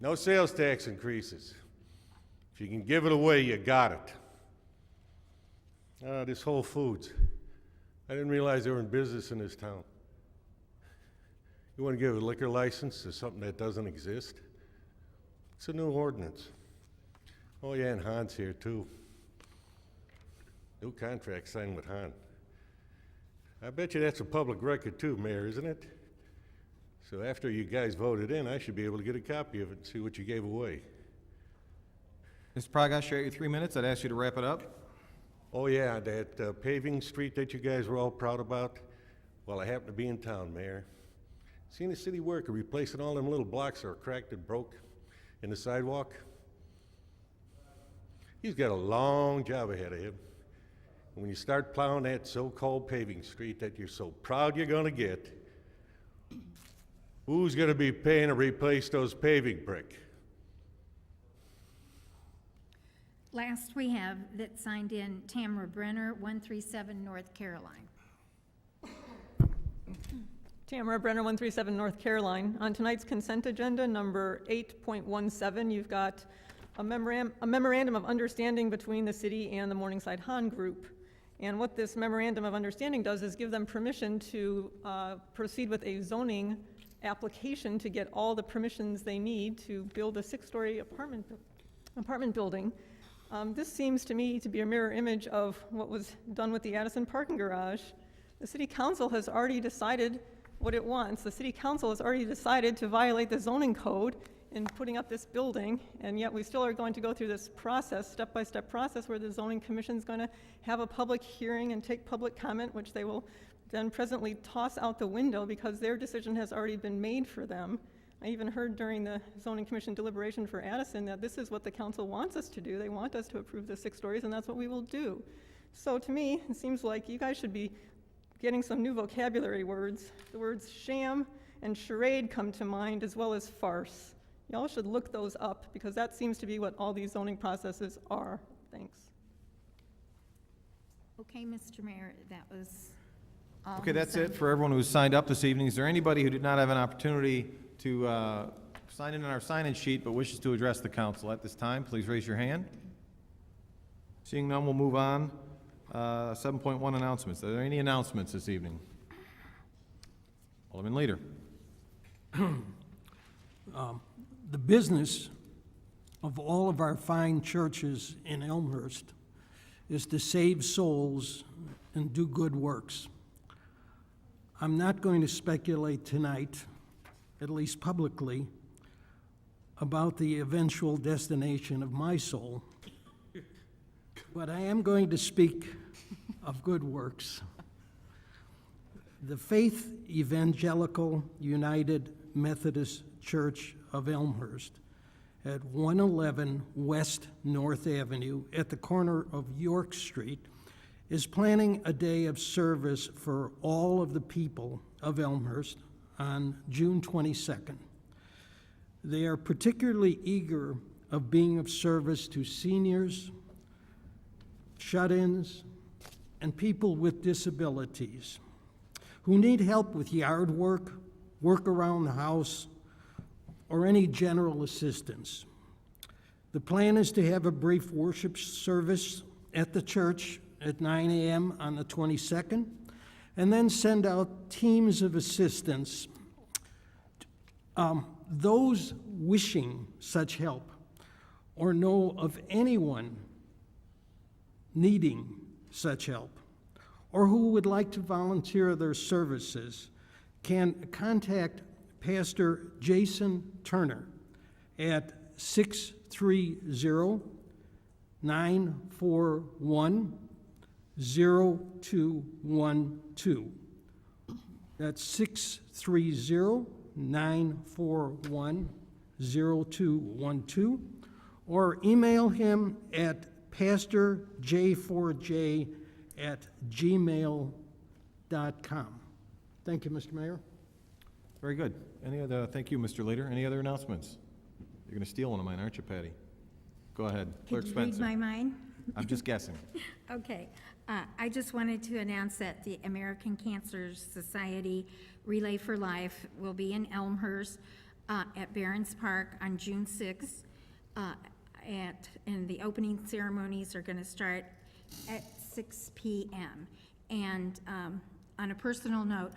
No sales tax increases. If you can give it away, you got it. This Whole Foods. I didn't realize they were in business in this town. You want to give a liquor license to something that doesn't exist? It's a new ordinance. Oh yeah, and Han's here too. New contract signed with Han. I bet you that's a public record too, Mayor, isn't it? So after you guys voted in, I should be able to get a copy of it and see what you gave away.
Mr. Pogash, you're at your 3 minutes. I'd ask you to wrap it up.
Oh yeah, that paving street that you guys were all proud about. Well, I happened to be in town, Mayor. Seen a city worker replacing all them little blocks that are cracked and broke in the sidewalk. He's got a long job ahead of him. And when you start plowing that so-called paving street that you're so proud you're going to get, who's going to be paying to replace those paving brick?
Last we have that signed in Tamara Brenner, 137 North Caroline.
Tamara Brenner, 137 North Caroline. On tonight's consent agenda, number 8.17, you've got a memorandum of understanding between the city and the Morningside Han Group. And what this memorandum of understanding does is give them permission to proceed with a zoning application to get all the permissions they need to build a 6-story apartment building. This seems to me to be a mirror image of what was done with the Addison parking garage. The city council has already decided what it wants. The city council has already decided to violate the zoning code in putting up this building, and yet we still are going to go through this process, step-by-step process, where the zoning commission is going to have a public hearing and take public comment, which they will then presently toss out the window because their decision has already been made for them. I even heard during the zoning commission deliberation for Addison that this is what the council wants us to do. They want us to approve the 6 stories, and that's what we will do. So to me, it seems like you guys should be getting some new vocabulary words. The words sham and charade come to mind, as well as farce. Y'all should look those up, because that seems to be what all these zoning processes are. Thanks.
Okay, Mr. Mayor, that was all.
Okay,
who
that's it
signed.
for everyone who's signed up this evening. Is there anybody who did not have an opportunity to sign in on our sign-in sheet but wishes to address the council at this time? Please raise your hand. Seeing none, we'll move on. 7.1 announcements. Are there any announcements this evening? Alderman Leader.
The business of all of our fine churches in Elmhurst is to save souls and do good works. I'm not going to speculate tonight, at least publicly, about the eventual destination of my soul, but I am going to speak of good works. The Faith Evangelical United Methodist Church of Elmhurst at 111 West North Avenue at the corner of York Street is planning a day of service for all of the people of Elmhurst on June 22nd. They are particularly eager of being of service to seniors, shut-ins, and people with disabilities who need help with yard work, work around the house, or any general assistance. The plan is to have a brief worship service at the church at 9 a.m. on the 22nd, and then send out teams of assistants. Those wishing such help or know of anyone needing such help or who would like to volunteer their services can contact Pastor Jason Turner at 630-941-0212. That's 630-941-0212. Or email him at pastorj4j@gmail.com. Thank you, Mr. Mayor.
Very good. Any other, thank you, Mr. Leader. Any other announcements? You're going to steal one of mine, aren't you, Patty? Go ahead. Clerk
Could you read
Spencer.
my mind?
I'm just guessing.
Okay. I just wanted to announce that the American Cancer Society Relay for Life will be in Elmhurst at Barron's Park on June 6th. And the opening ceremonies are going to start at 6 p.m. And on a personal note,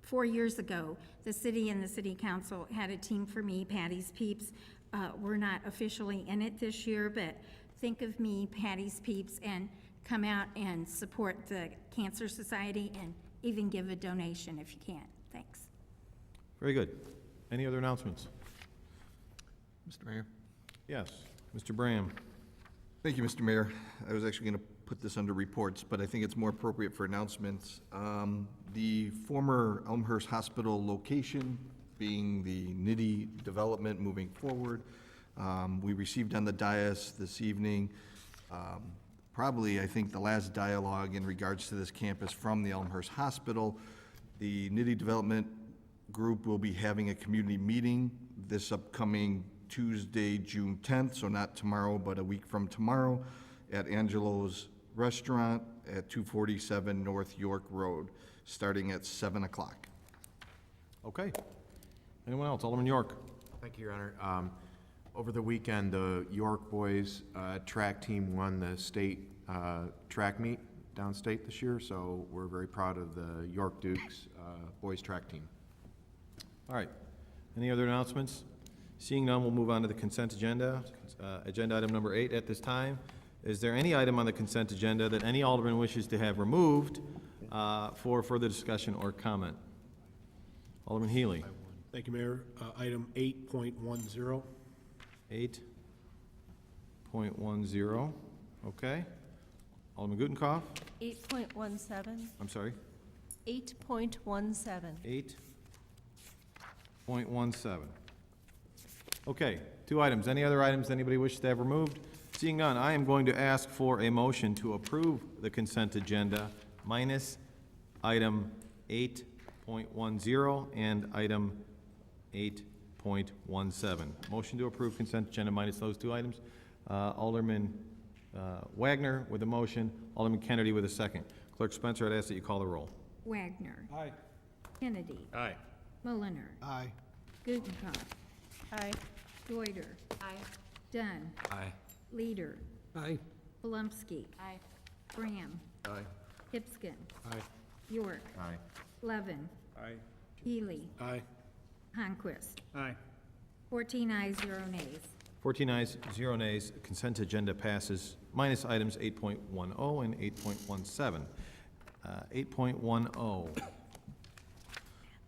4 years ago, the city and the city council had a team for me, Patty's Peeps. We're not officially in it this year, but think of me, Patty's Peeps, and come out and support the Cancer Society and even give a donation if you can. Thanks.
Very good. Any other announcements?
Mr. Mayor?
Yes. Mr. Bram.
Thank you, Mr. Mayor. I was actually going to put this under reports, but I think it's more appropriate for announcements. The former Elmhurst Hospital location being the Nitty development moving forward. We received on the dais this evening probably, I think, the last dialogue in regards to this campus from the Elmhurst Hospital. The Nitty development group will be having a community meeting this upcoming Tuesday, June 10th, so not tomorrow, but a week from tomorrow, at Angelo's Restaurant at 247 North York Road, starting at 7 o'clock.
Okay. Anyone else? Alderman York.
Thank you, Your Honor. Over the weekend, the York boys track team won the state track meet downstate this year, so we're very proud of the York Dukes boys track team.
All right. Any other announcements? Seeing none, we'll move on to the consent agenda. Agenda item number 8 at this time. Is there any item on the consent agenda that any alderman wishes to have removed for further discussion or comment? Alderman Healy.
Thank you, Mayor. Item 8.10.
8.10. Okay. Alderman Gutenkopf.
8.17.
I'm sorry.
8.17.
8.17. Okay, 2 items. Any other items anybody wishes to have removed? Seeing none, I am going to ask for a motion to approve the consent agenda minus item 8.10 and item 8.17. Motion to approve consent agenda minus those 2 items. Alderman Wagner with a motion, Alderman Kennedy with a second. Clerk Spencer, I'd ask that you call the roll.
Wagner.
Aye.
Kennedy.
Aye.
Mulliner.
Aye.
Gutenkopf.
Aye.
Deuter.
Aye.
Dunn.
Aye.
Leader.
Aye.
Palumski.
Aye.
Graham.
Aye.
Hipskin.
Aye.
York.
Aye.
Levin.
Aye.
Healy.
Aye.
Honquist.
Aye.
14 ayes, 0 nays.
14 ayes, 0 nays. Consent agenda passes, minus items 8.10 and 8.17. 8.10.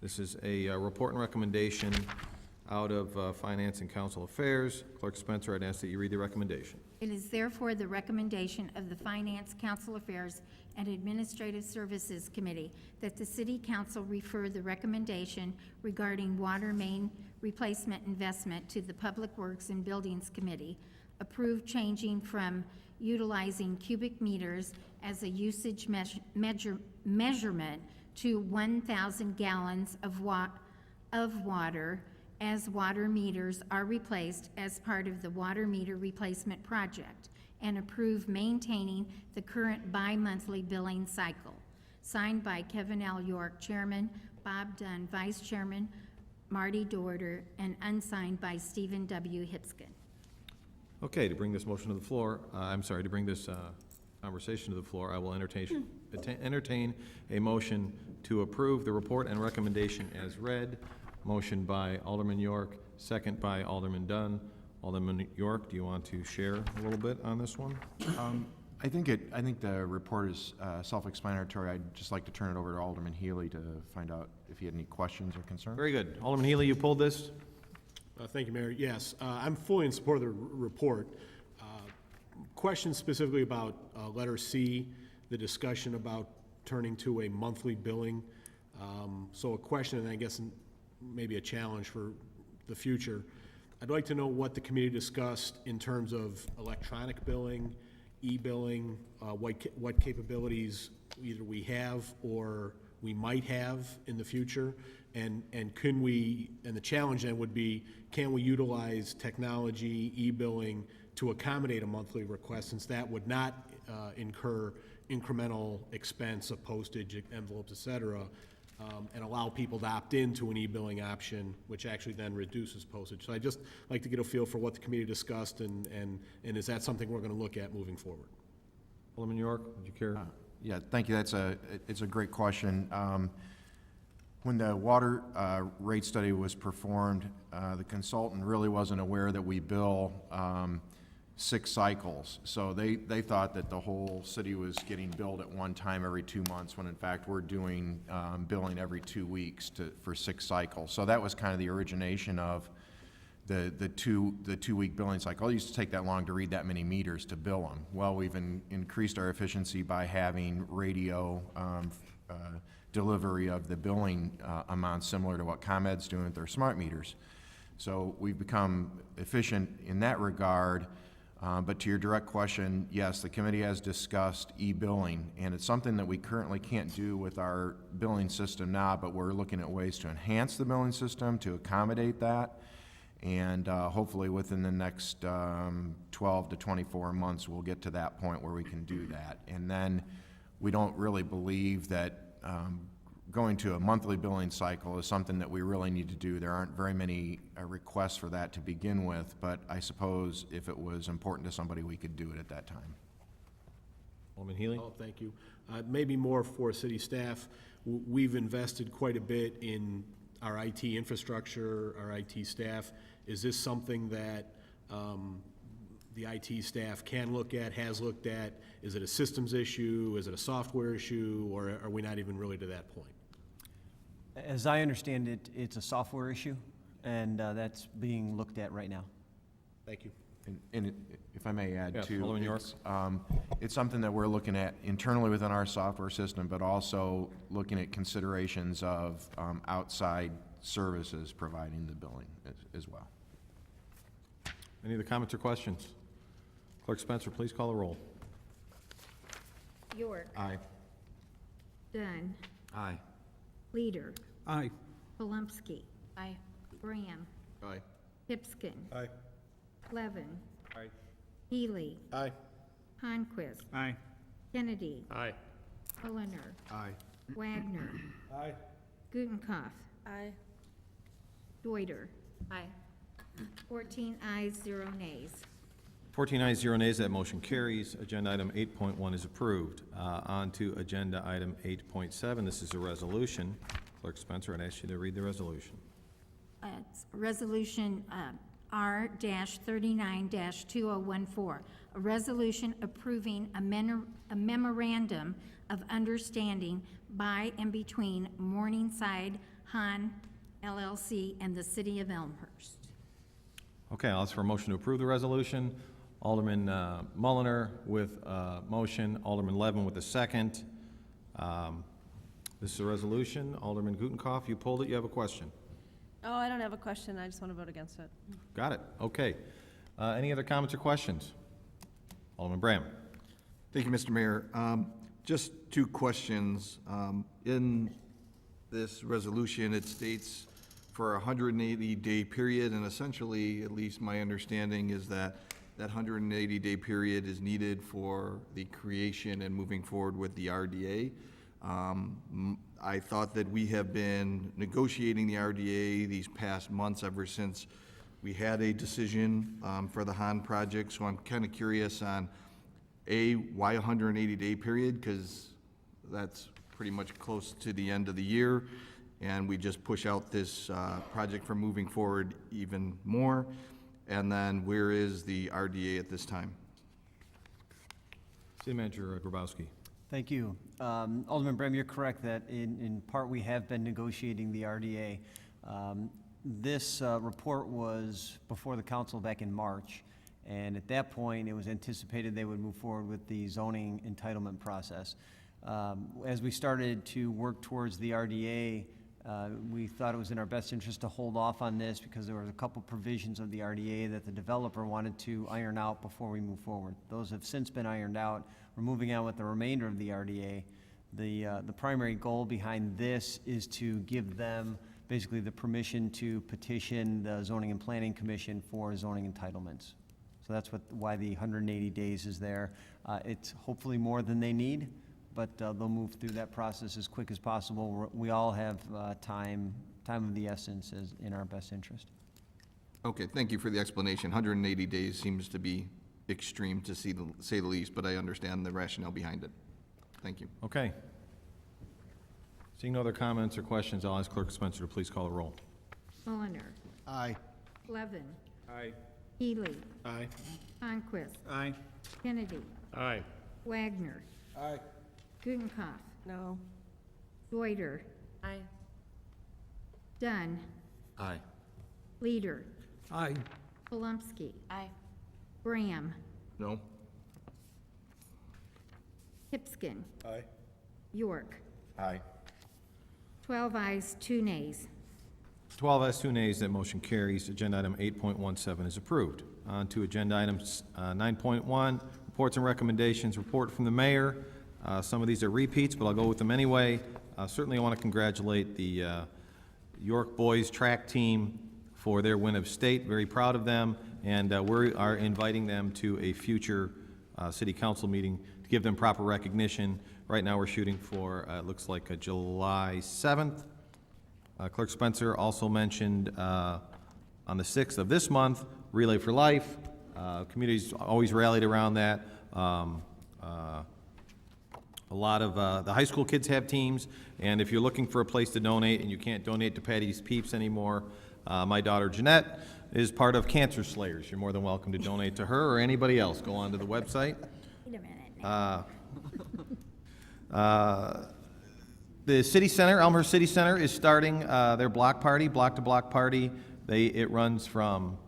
This is a report and recommendation out of Finance and Council Affairs. Clerk Spencer, I'd ask that you read the recommendation.
It is therefore the recommendation of the Finance, Council Affairs, and Administrative Services Committee that the City Council refer the recommendation regarding water main replacement investment to the Public Works and Buildings Committee, approve changing from utilizing cubic meters as a usage measurement to 1,000 gallons of water as water meters are replaced as part of the water meter replacement project, and approve maintaining the current bi-monthly billing cycle. Signed by Kevin L. York, Chairman, Bob Dunn, Vice Chairman, Marty Dorder, and unsigned by Stephen W. Hipskin.
Okay, to bring this motion to the floor, to bring this conversation to the floor, I will entertain a motion to approve the report and recommendation as read. Motion by Alderman York, second by Alderman Dunn. Alderman York, do you want to share a little bit on this one?
I think the report is self-explanatory. I'd just like to turn it over to Alderman Healy to find out if he had any questions or concerns.
Very good. Alderman Healy, you pulled this?
Thank you, Mayor. Yes, I'm fully in support of the report. Questions specifically about letter C, the discussion about turning to a monthly billing. So a question, and I guess maybe a challenge for the future. I'd like to know what the committee discussed in terms of electronic billing, e-billing, what capabilities either we have or we might have in the future, and can we, and the challenge then would be, can we utilize technology, e-billing, to accommodate a monthly request, since that would not incur incremental expense of postage, envelopes, et cetera, and allow people to opt into an e-billing option, which actually then reduces postage. So I'd just like to get a feel for what the committee discussed, and is that something we're going to look at moving forward?
Alderman York, would you care?
Yeah, thank you. It's a great question. When the water rate study was performed, the consultant really wasn't aware that we bill 6 cycles. So they thought that the whole city was getting billed at one time every 2 months, when in fact we're doing billing every 2 weeks for 6 cycles. So that was kind of the origination of the 2-week billing cycle. It used to take that long to read that many meters to bill them. Well, we've increased our efficiency by having radio delivery of the billing amounts similar to what ComEd's doing with their smart meters. So we've become efficient in that regard. But to your direct question, yes, the committee has discussed e-billing, and it's something that we currently can't do with our billing system now, but we're looking at ways to enhance the billing system to accommodate that. And hopefully within the next 12 to 24 months, we'll get to that point where we can do that. And then we don't really believe that going to a monthly billing cycle is something that we really need to do. There aren't very many requests for that to begin with, but I suppose if it was important to somebody, we could do it at that time.
Alderman Healy?
Oh, thank you. Maybe more for city staff. We've invested quite a bit in our IT infrastructure, our IT staff. Is this something that the IT staff can look at, has looked at? Is it a systems issue? Is it a software issue? Or are we not even really to that point?
As I understand it, it's a software issue, and that's being looked at right now.
Thank you.
And if I may add,
yes,
too,
Alderman York.
it's something that we're looking at internally within our software system, but also looking at considerations of outside services providing the billing as well.
Any other comments or questions? Clerk Spencer, please call the roll.
York.
Aye.
Dunn.
Aye.
Leader.
Aye.
Palumski.
Aye.
Graham.
Aye.
Hipskin.
Aye.
Levin.
Aye.
Healy.
Aye.
Honquist.
Aye.
Kennedy.
Aye.
Mullenner.
Aye.
Wagner.
Aye.
Gutenkauf.
Aye.
Deuter.
Aye.
14 ayes, 0 nays.
14 ayes, 0 nays, that motion carries. Agenda item 8.1 is approved. On to agenda item 8.7. This is a resolution. Clerk Spencer, I'd ask you to read the resolution.
It's Resolution R-39-2014, a resolution approving a memorandum of understanding by and between Morningside Han LLC and the City of Elmhurst.
Okay, I'll ask for a motion to approve the resolution. Alderman Mullenner with a motion, Alderman Levin with a second. This is a resolution. Alderman Gutenkauf, you pulled it, you have a question.
Oh, I don't have a question. I just want to vote against it.
Got it, okay. Any other comments or questions? Alderman Bram.
Thank you, Mr. Mayor. Just two questions. In this resolution, it states for a 180-day period, and essentially, at least my understanding is that that 180-day period is needed for the creation and moving forward with the RDA. I thought that we have been negotiating the RDA these past months ever since we had a decision for the Han project, so I'm kind of curious on, A, why a 180-day period? Because that's pretty much close to the end of the year, and we just push out this project from moving forward even more. And then where is the RDA at this time?
City Manager Grabowski.
Thank you. Alderman Brem, you're correct that in part we have been negotiating the RDA. This report was before the council back in March, and at that point it was anticipated they would move forward with the zoning entitlement process. As we started to work towards the RDA, we thought it was in our best interest to hold off on this because there were a couple provisions of the RDA that the developer wanted to iron out before we move forward. Those have since been ironed out. We're moving on with the remainder of the RDA. The primary goal behind this is to give them basically the permission to petition the Zoning and Planning Commission for zoning entitlements. So that's why the 180 days is there. It's hopefully more than they need, but they'll move through that process as quick as possible. We all have time of the essence is in our best interest.
Okay, thank you for the explanation. 180 days seems to be extreme to say the least, but I understand the rationale behind it. Thank you.
Okay. Seeing no other comments or questions, I'll ask Clerk Spencer to please call the roll.
Mullenner.
Aye.
Levin.
Aye.
Healy.
Aye.
Honquist.
Aye.
Kennedy.
Aye.
Wagner.
Aye.
Gutenkauf.
No.
Deuter.
Aye.
Dunn.
Aye.
Leader.
Aye.
Polumsky.
Aye.
Graham.
No?
Hipskin.
Aye.
York.
Aye.
12 ayes, 2 nays.
12 ayes, 2 nays, that motion carries. Agenda item 8.17 is approved. On to agenda items 9.1, reports and recommendations. Report from the mayor. Some of these are repeats, but I'll go with them anyway. Certainly I want to congratulate the York boys track team for their win of state. Very proud of them, and we are inviting them to a future city council meeting to give them proper recognition. Right now we're shooting for, it looks like a July 7th. Clerk Spencer also mentioned on the 6th of this month, Relay for Life. Communities always rallied around that. A lot of the high school kids have teams, and if you're looking for a place to donate and you can't donate to Patty's Peeps anymore, my daughter Jeanette is part of Cancer Slayers. You're more than welcome to donate to her or anybody else. Go on to the website.
Wait a minute.
The City Center, Elmhurst City Center, is starting their block party, block-to-block party. It runs from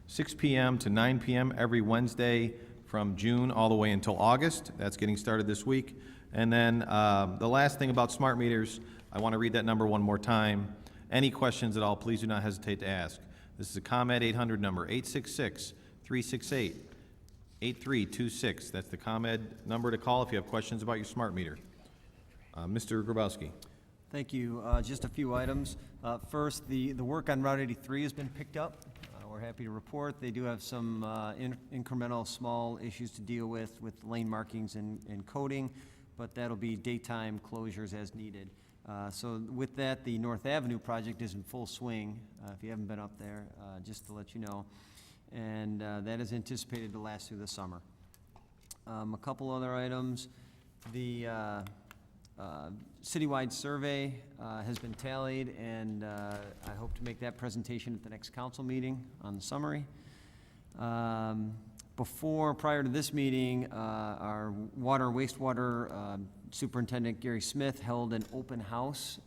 6 p.m. to 9 p.m. every Wednesday from June all the way until August. That's getting started this week. And then the last thing about smart meters, I want to read that number one more time. Any questions at all, please do not hesitate to ask. This is a ComEd 800 number, 866-368-8326. That's the ComEd number to call if you have questions about your smart meter. Mr. Grabowski.
Thank you. Just a few items. First, the work on Route 83 has been picked up. We're we're happy to report. They do have some incremental small issues to deal with lane markings and coding, but that'll be daytime closures as needed. So with that, the North Avenue project is in full swing, if you haven't been up there, just to let you know. And that is anticipated to last through the summer. A couple other items. The citywide survey has been tallied, and I hope to make that presentation at the next council meeting on the summary. Prior to this meeting, our water and wastewater Superintendent Gary Smith held an open house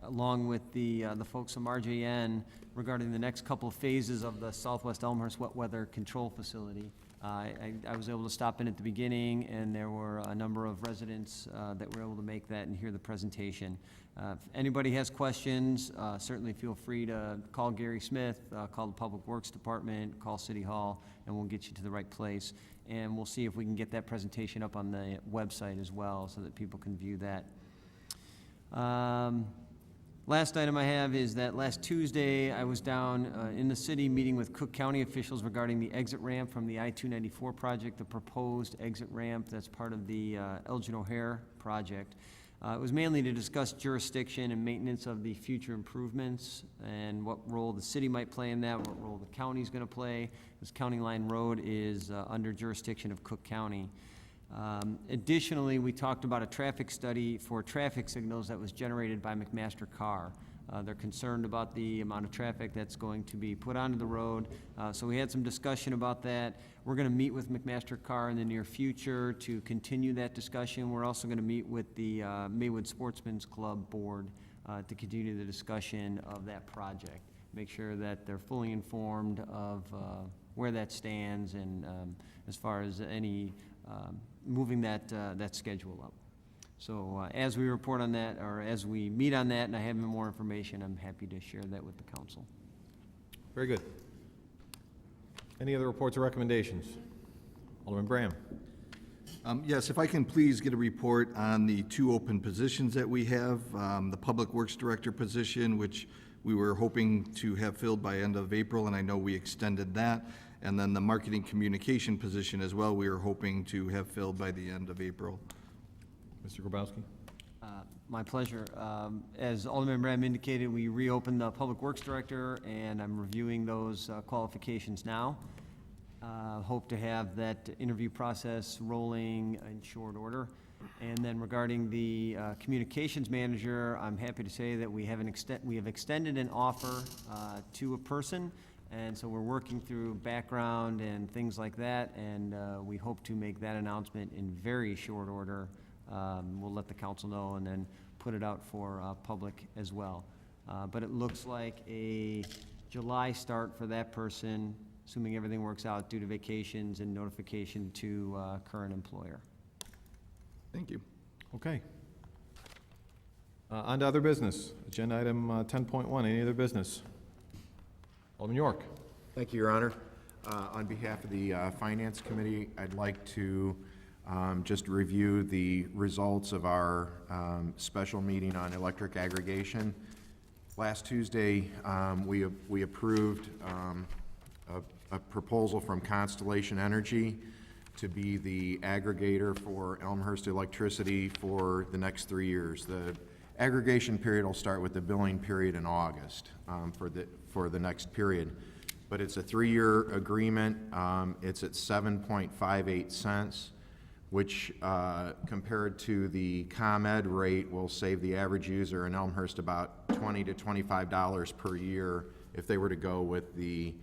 along with the folks from RJN regarding the next couple of phases of the Southwest Elmhurst Wet Weather Control Facility. I was able to stop in at the beginning, and there were a number of residents that were able to make that and hear the presentation. If anybody has questions, certainly feel free to call Gary Smith, call the Public Works Department, call City Hall, and we'll get you to the right place. And we'll see if we can get that presentation up on the website as well so that people can view that. Last item I have is that last Tuesday, I was down in the city meeting with Cook County officials regarding the exit ramp from the I-294 project, the proposed exit ramp that's part of the Elgin O'Hare project. It was mainly to discuss jurisdiction and maintenance of the future improvements and what role the city might play in that, what role the county's going to play. This County Line Road is under jurisdiction of Cook County. Additionally, we talked about a traffic study for traffic signals that was generated by McMaster Carr. They're concerned about the amount of traffic that's going to be put onto the road. So we had some discussion about that. We're going to meet with McMaster Carr in the near future to continue that discussion. We're also going to meet with the Maywood Sportsman's Club Board to continue the discussion of that project. Make sure that they're fully informed of where that stands and as far as any moving that schedule up. So as we report on that, or as we meet on that and I have more information, I'm happy to share that with the council.
Very good. Any other reports or recommendations? Alderman Graham.
Yes, if I can please get a report on the two open positions that we have. The Public Works Director position, which we were hoping to have filled by end of April, and I know we extended that. And then the Marketing Communication position as well, we were hoping to have filled by the end of April.
Mr. Grabowski.
My pleasure. As Alderman Bram indicated, we reopened the Public Works Director, and I'm reviewing those qualifications now. Hope to have that interview process rolling in short order. And then regarding the Communications Manager, I'm happy to say that we have extended an offer to a person, and so we're working through background and things like that, and we hope to make that announcement in very short order. We'll let the council know and then put it out for public as well. But it looks like a July start for that person, assuming everything works out due to vacations and notification to current employer.
Thank you.
Okay. On to other business. Agenda item 10.1, any other business? Alderman York.
Thank you, Your Honor. On behalf of the Finance Committee, I'd like to just review the results of our special meeting on electric aggregation. Last Tuesday, we approved a proposal from Constellation Energy to be the aggregator for Elmhurst electricity for the next 3 years. The aggregation period will start with the billing period in August for the next period. But it's a 3-year agreement. It's at 7.58 cents, which compared to the ComEd rate will save the average user in Elmhurst about $20 to $25 per year if they were to go with the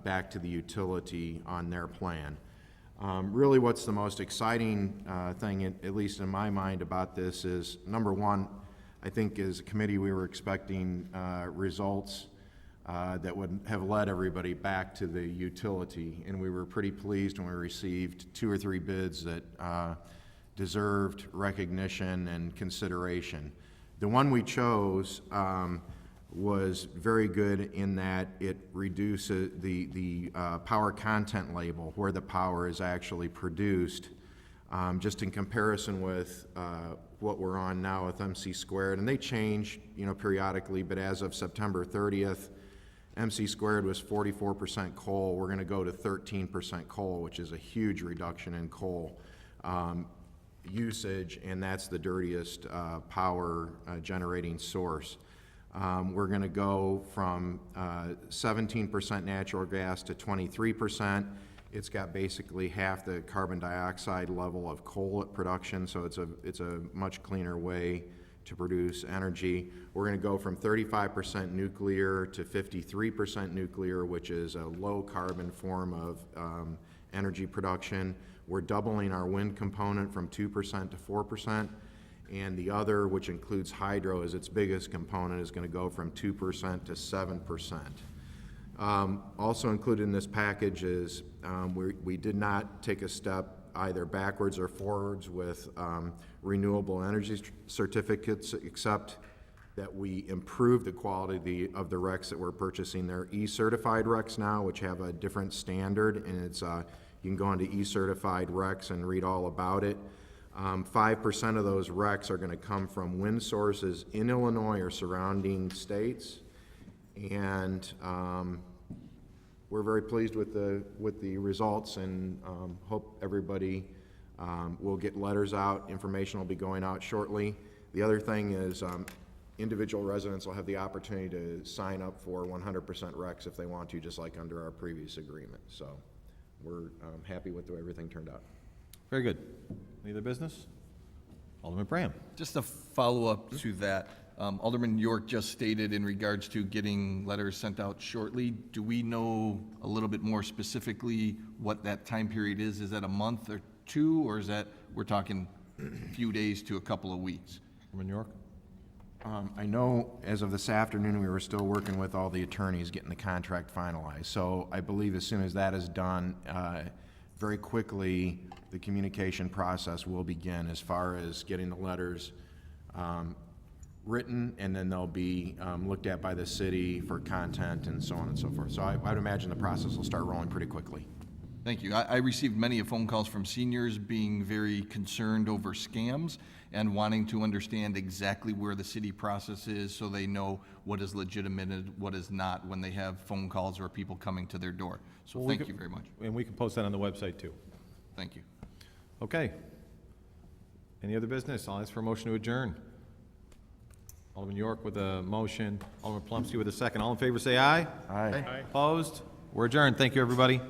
back to the utility on their plan. Really what's the most exciting thing, at least in my mind, about this is, number one, I think as a committee we were expecting results that would have led everybody back to the utility, and we were pretty pleased when we received 2 or 3 bids that deserved recognition and consideration. The one we chose was very good in that it reduces the power content label, where the power is actually produced, just in comparison with what we're on now with MC squared. And they change, periodically, but as of September 30th, MC squared was 44% coal. We're going to go to 13% coal, which is a huge reduction in coal usage, and that's the dirtiest power generating source. We're going to go from 17% natural gas to 23%. It's got basically half the carbon dioxide level of coal at production, so it's a much cleaner way to produce energy. We're going to go from 35% nuclear to 53% nuclear, which is a low carbon form of energy production. We're doubling our wind component from 2% to 4%, and the other, which includes hydro as its biggest component, is going to go from 2% to 7%. Also included in this package is we did not take a step either backwards or forwards with renewable energy certificates, except that we improved the quality of the RECs that we're purchasing. They're E-certified RECs now, which have a different standard, and it's you can go onto E-certified RECs and read all about it. 5% of those RECs are going to come from wind sources in Illinois or surrounding states, and we're very pleased with the results, and hope everybody will get letters out. Information will be going out shortly. The other thing is individual residents will have the opportunity to sign up for 100% RECs if they want to, just like under our previous agreement. So we're happy with the way everything turned out.
Very good. Any other business? Alderman Bram.
Just a follow-up to that. Alderman York just stated in regards to getting letters sent out shortly. Do we know a little bit more specifically what that time period is? Is that a month or two, or is that we're talking a few days to a couple of weeks?
Alderman York.
I know as of this afternoon, we were still working with all the attorneys getting the contract finalized. So I believe as soon as that is done, very quickly, the communication process will begin as far as getting the letters written, and then they'll be looked at by the city for content and so on and so forth. So I would imagine the process will start rolling pretty quickly.
Thank you. I received many phone calls from seniors being very concerned over scams and wanting to understand exactly where the city process is so they know what is legitimate and what is not when they have phone calls or people coming to their door. So
Well,
thank you very much.
And we can post that on the website too.
Thank you.
Okay. Any other business? I'll ask for a motion to adjourn. Alderman York with a motion, Alderman Plumsky with a second. All in favor say aye.
Aye.
Opposed? We're adjourned. Thank you, everybody.